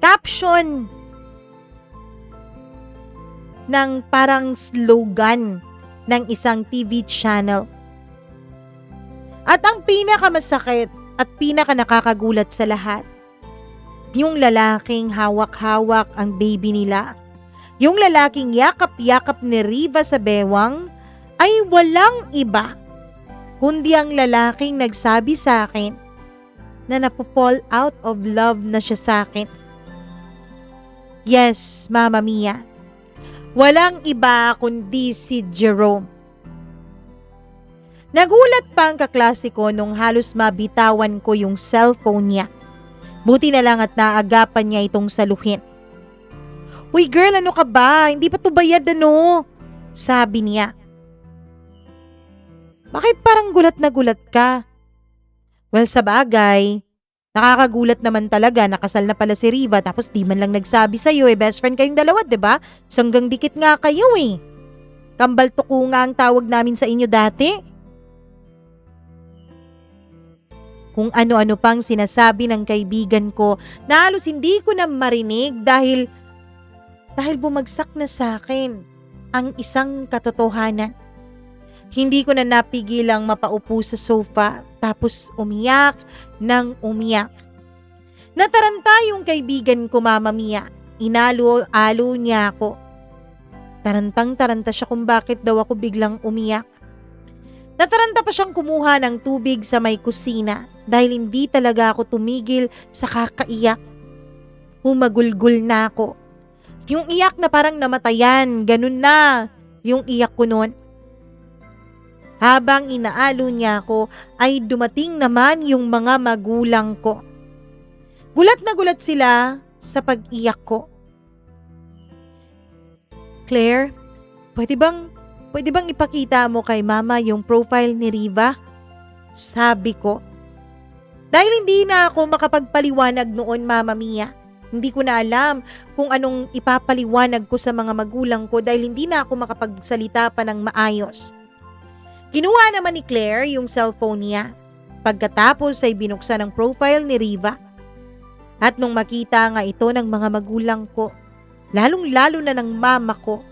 Caption ng parang slogan ng isang TV channel. At ang pinakamasakit at pinakanakakagulat sa lahat, yung lalaking hawak-hawak ang baby nila, yung lalaking yakap-yakap ni Riva sa bewang ay walang iba kundi ang lalaking nagsabi sa akin na napo-fall out of love na siya sa akin. Yes, Mama Mia. Walang iba kundi si Jerome. Nagulat pa ang kaklase ko nung halos mabitawan ko yung cellphone niya. Buti na lang at naagapan niya itong saluhin. "Uy girl, ano ka ba? Hindi pa to bayad ano?" sabi niya. "Bakit parang gulat na gulat ka?" Well, sa bagay, nakakagulat naman talaga, nakasal na pala si Riva tapos di man lang nagsabi sa'yo, best friend kayong dalawa, 'di ba? Sanggang dikit nga kayo eh. Kambal tuko nga ang tawag namin sa inyo dati. Kung ano-ano pang sinasabi ng kaibigan ko na halos hindi ko na marinig dahil bumagsak na sa akin ang isang katotohanan. Hindi ko na napigilang mapaupo sa sofa tapos umiyak ng umiyak. Nataranta yung kaibigan ko, Mama Mia. Inalo-alo niya ako. Tarantang-taranta siya kung bakit daw ako biglang umiyak. Nataranta pa siyang kumuha ng tubig sa may kusina dahil hindi talaga ako tumigil sa kakaiyak. Humagulgul na ako. Yung iyak na parang namatayan, ganun na yung iyak ko noon. Habang inaalo niya ako ay dumating naman yung mga magulang ko. Gulat na gulat sila sa pag-iyak ko. "Claire, pwede bang ipakita mo kay Mama yung profile ni Riva?" sabi ko. Dahil hindi na ako makapagpaliwanag noon, Mama Mia. Hindi ko na alam kung anong ipapaliwanag ko sa mga magulang ko dahil hindi na ako makapagsalita pa ng maayos. Kinuha naman ni Claire yung cellphone niya. Pagkatapos ay binuksan ang profile ni Riva. At nung makita nga ito ng mga magulang ko, lalong-lalo na ng mama ko,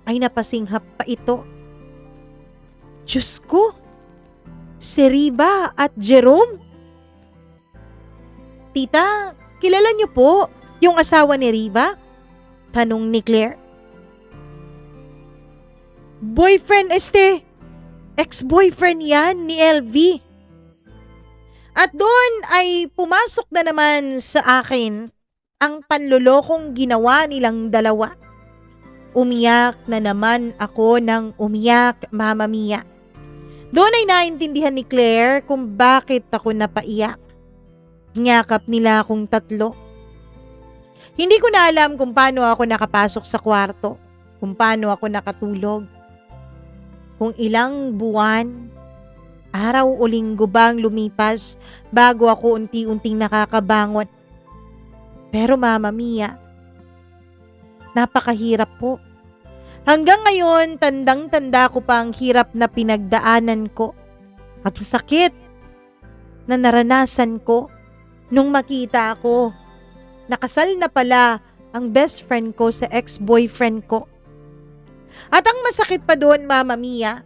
ay napasinghap pa ito. Diyos ko! Si Riva at Jerome? "Tita, kilala niyo po yung asawa ni Riva?" tanong ni Claire. "Boyfriend ex-boyfriend yan ni LV." At doon ay pumasok na naman sa akin ang panlolokong ginawa nilang dalawa. Umiyak na naman ako ng umiyak, Mama Mia. Doon ay naintindihan ni Claire kung bakit ako napaiyak. Niyakap nila akong tatlo. Hindi ko na alam kung paano ako nakapasok sa kwarto, kung paano ako nakatulog. Kung ilang buwan, araw o linggo bang lumipas bago ako unti-unting nakakabangon. Pero Mama Mia, napakahirap po. Hanggang ngayon, tandang-tanda ko pa ang hirap na pinagdaanan ko at sakit na naranasan ko nung makita ko. Nakasal na pala ang best friend ko sa ex-boyfriend ko. At ang masakit pa doon, Mama Mia,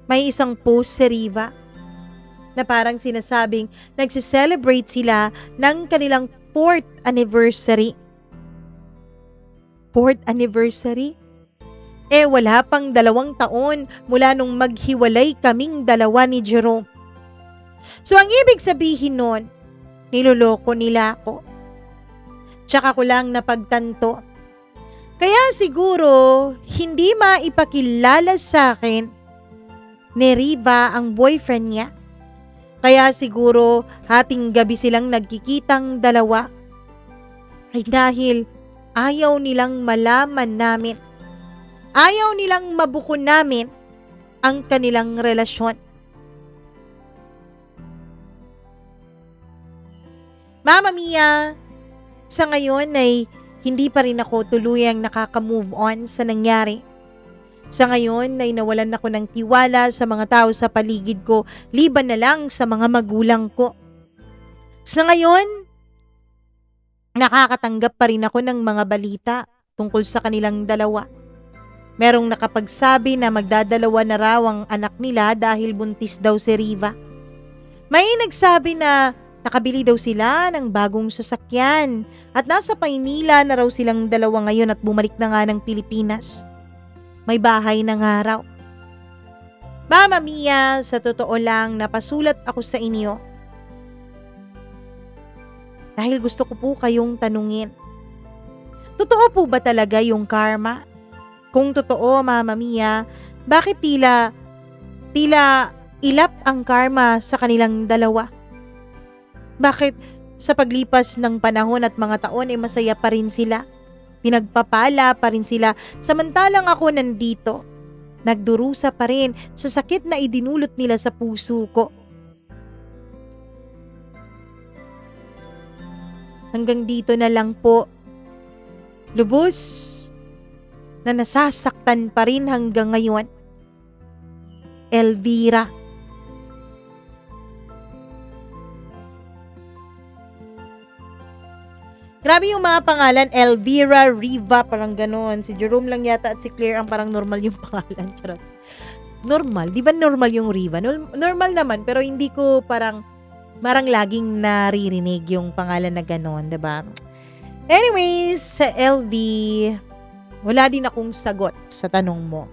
may isang post si Riva na parang sinasabing nagsiselebrate sila ng kanilang 4th anniversary. 4th anniversary? Wala pang 2 taon mula nung maghiwalay kaming dalawa ni Jerome. So ang ibig sabihin nun, niloloko nila ako. Tsaka ko lang napagtanto. Kaya siguro hindi maipakilala sa akin ni Riva ang boyfriend niya. Kaya siguro hating gabi silang nagkikitang dalawa ay dahil ayaw nilang malaman namin. Ayaw nilang mabuko namin ang kanilang relasyon. Mama Mia, sa ngayon ay hindi pa rin ako tuluyang nakaka-move on sa nangyari. Sa ngayon ay nawalan ako ng tiwala sa mga tao sa paligid ko, liban na lang sa mga magulang ko. Sa ngayon, nakakatanggap pa rin ako ng mga balita tungkol sa kanilang dalawa. Merong nakapagsabi na magdadalawa na raw ang anak nila dahil buntis daw si Riva. May nagsabi na nakabili daw sila ng bagong sasakyan at nasa Maynila na raw silang dalawa ngayon at bumalik na nga ng Pilipinas. May bahay na nga raw. Mama Mia, sa totoo lang napasulat ako sa inyo. Dahil gusto ko po kayong tanungin. Totoo po ba talaga yung karma? Kung totoo, Mama Mia, bakit tila ilap ang karma sa kanilang dalawa? Bakit sa paglipas ng panahon at mga taon ay masaya pa rin sila? Pinagpapala pa rin sila samantalang ako nandito. Nagdurusa pa rin sa sakit na idinulot nila sa puso ko. Hanggang dito na lang po. Lubos na nasasaktan pa rin hanggang ngayon. Elvira. Grabe yung mga pangalan, Elvira, Riva, parang ganon. Si Jerome lang yata at si Claire ang parang normal yung pangalan. Charot. Normal? Di ba normal yung Riva? Normal naman, pero hindi ko parang laging naririnig yung pangalan na ganon, diba? Anyways, sa LV, wala din akong sagot sa tanong mo.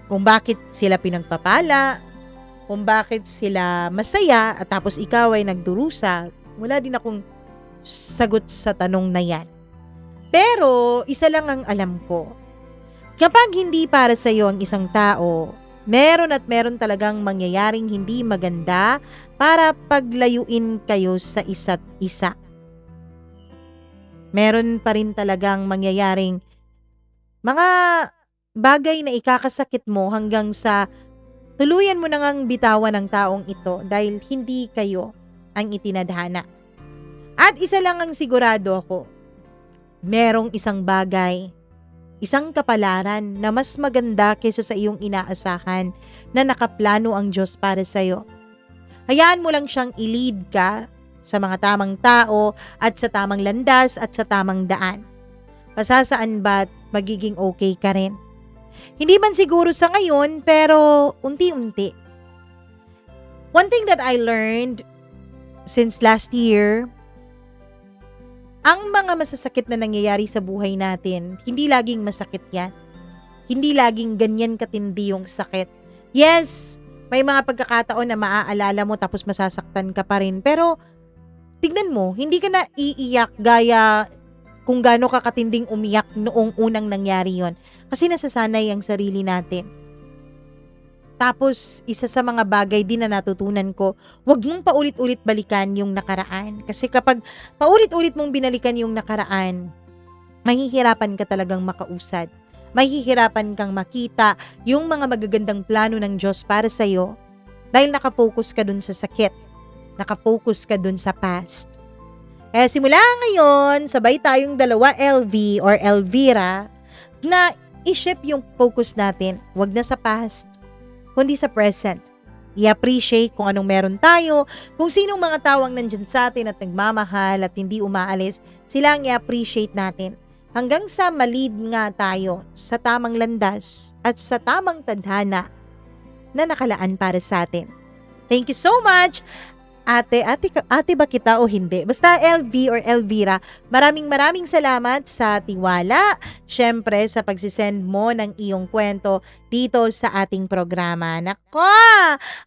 Kung bakit sila pinagpapala, kung bakit sila masaya, at tapos ikaw ay nagdurusa, wala din akong sagot sa tanong na yan. Pero, isa lang ang alam ko. Kapag hindi para sa iyo ang isang tao, meron at meron talagang mangyayaring hindi maganda para paglayuin kayo sa isa't isa. Meron pa rin talagang mangyayaring mga bagay na ikakasakit mo hanggang sa tuluyan mo nang bitawan ng taong ito dahil hindi kayo ang itinadhana. At isa lang ang sigurado ako, merong isang bagay, isang kapalaran na mas maganda kaysa sa iyong inaasahan na nakaplano ang Diyos para sa iyo. Hayaan mo lang siyang i-lead ka sa mga tamang tao at sa tamang landas at sa tamang daan. Pasasaan ba't magiging okay ka rin? Hindi man siguro sa ngayon, pero unti-unti. One thing that I learned since last year, ang mga masasakit na nangyayari sa buhay natin, hindi laging masakit yan. Hindi laging ganyan katindi yung sakit. Yes, may mga pagkakataon na maaalala mo tapos masasaktan ka pa rin. Pero, tignan mo, hindi ka na iiyak gaya kung gaano ka katinding umiyak noong unang nangyari yon. Kasi nasasanay ang sarili natin. Tapos, isa sa mga bagay din na natutunan ko, huwag mong paulit-ulit balikan yung nakaraan. Kasi kapag paulit-ulit mong binalikan yung nakaraan, mahihirapan ka talagang makausad. Mahihirapan kang makita yung mga magagandang plano ng Diyos para sa'yo dahil nakafocus ka dun sa sakit. Nakafocus ka dun sa past. Kaya simula ngayon, sabay tayong dalawa, LV or Elvira, na i-shift yung focus natin. Huwag na sa past, kundi sa present. I-appreciate kung anong meron tayo, kung sinong mga tawang nandyan sa atin at nagmamahal at hindi umaalis, sila ang i-appreciate natin. Hanggang sa malid nga tayo sa tamang landas at sa tamang tadhana na nakalaan para sa atin. Thank you so much! Ate ba kita o hindi? Basta LV or Elvira, maraming salamat sa tiwala. Syempre sa pagsisend mo ng iyong kwento dito sa ating programa. Nako,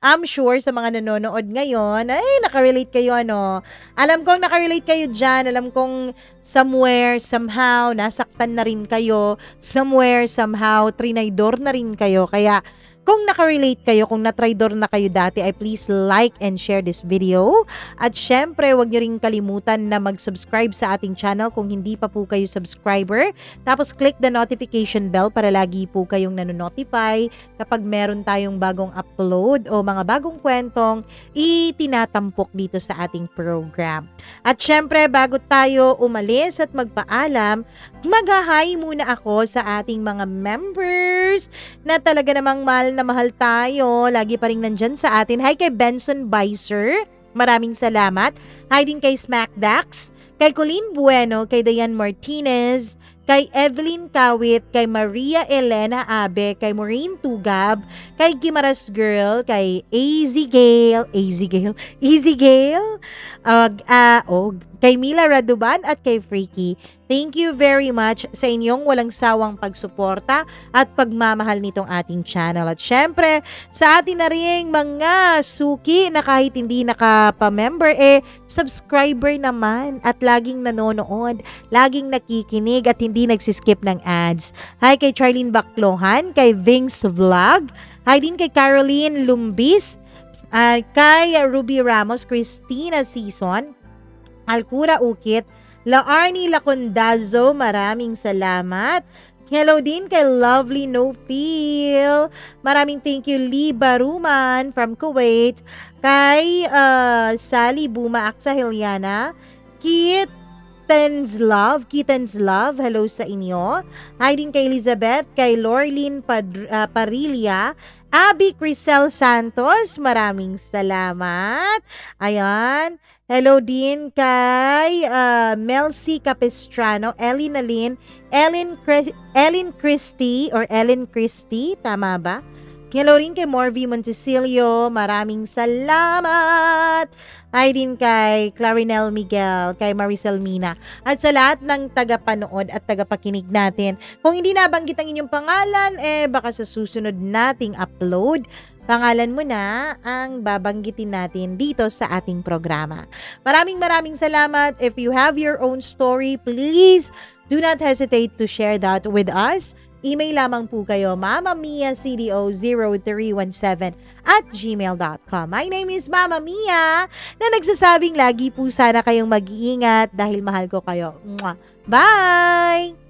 I'm sure sa mga nanonood ngayon, ay nakarelate kayo ano. Alam kong nakarelate kayo dyan. Alam kong somewhere, somehow, nasaktan na rin kayo. Somewhere, somehow, trinaydor na rin kayo. Kaya kung nakarelate kayo, kung natraidor na kayo dati, ay please like and share this video. At syempre, huwag nyo rin kalimutan na mag-subscribe sa ating channel kung hindi pa po kayo subscriber. Tapos click the notification bell para lagi po kayong nanonotify kapag meron tayong bagong upload o mga bagong kwentong itinatampok dito sa ating program. At syempre, bago tayo umalis at magpaalam, mag-hi muna ako sa ating mga members na talaga namang mahal na mahal tayo. Lagi pa rin nandyan sa atin. Hi kay Benson Bicer. Maraming salamat. Hi din kay Smackdax, kay Colleen Bueno, kay Dayan Martinez, kay Evelyn Kawit, kay Maria Elena Abe, kay Maureen Tugab, kay Gimaras Girl, kay Easy Gale, kay Mila Raduban at kay Freaky. Thank you very much sa inyong walang sawang pagsuporta at pagmamahal nitong ating channel. At syempre, sa atin na rin mga suki na kahit hindi nakapa-member, subscriber naman at laging nanonood, laging nakikinig at hindi nagsiskip ng ads. Hi kay Charlene Baclohan, kay Vings Vlog, hi din kay Caroline Lumbis, kay Ruby Ramos, Christina Season, Alcura Ukit, Laarni Lacundazo, maraming salamat. Hello din kay Lovely No Feel. Maraming thank you Lee Baruman from Kuwait. Kay Sally Buma Aksa Heliana. Kitten's Love, hello sa inyo. Hi din kay Elizabeth, kay Lorlyn Parilla, Abby Crisel Santos, maraming salamat. Ayan. Hello din kay Melcy Capistrano, Ellen Alin, Ellen Christie, tama ba? Hello rin kay Morvi Montecillo, maraming salamat. Hi din kay Clarinel Miguel, kay Maricel Mina, at sa lahat ng tagapanood at tagapakinig natin. Kung hindi nabanggit ang inyong pangalan, baka sa susunod nating upload, pangalan mo na ang babanggitin natin dito sa ating programa. Maraming salamat. If you have your own story, please do not hesitate to share that with us. Email lamang po kayo, mamamiacdo0317@gmail.com. My name is Mama Mia, na nagsasabing lagi po sana kayong mag-iingat dahil mahal ko kayo. Mwah! Bye!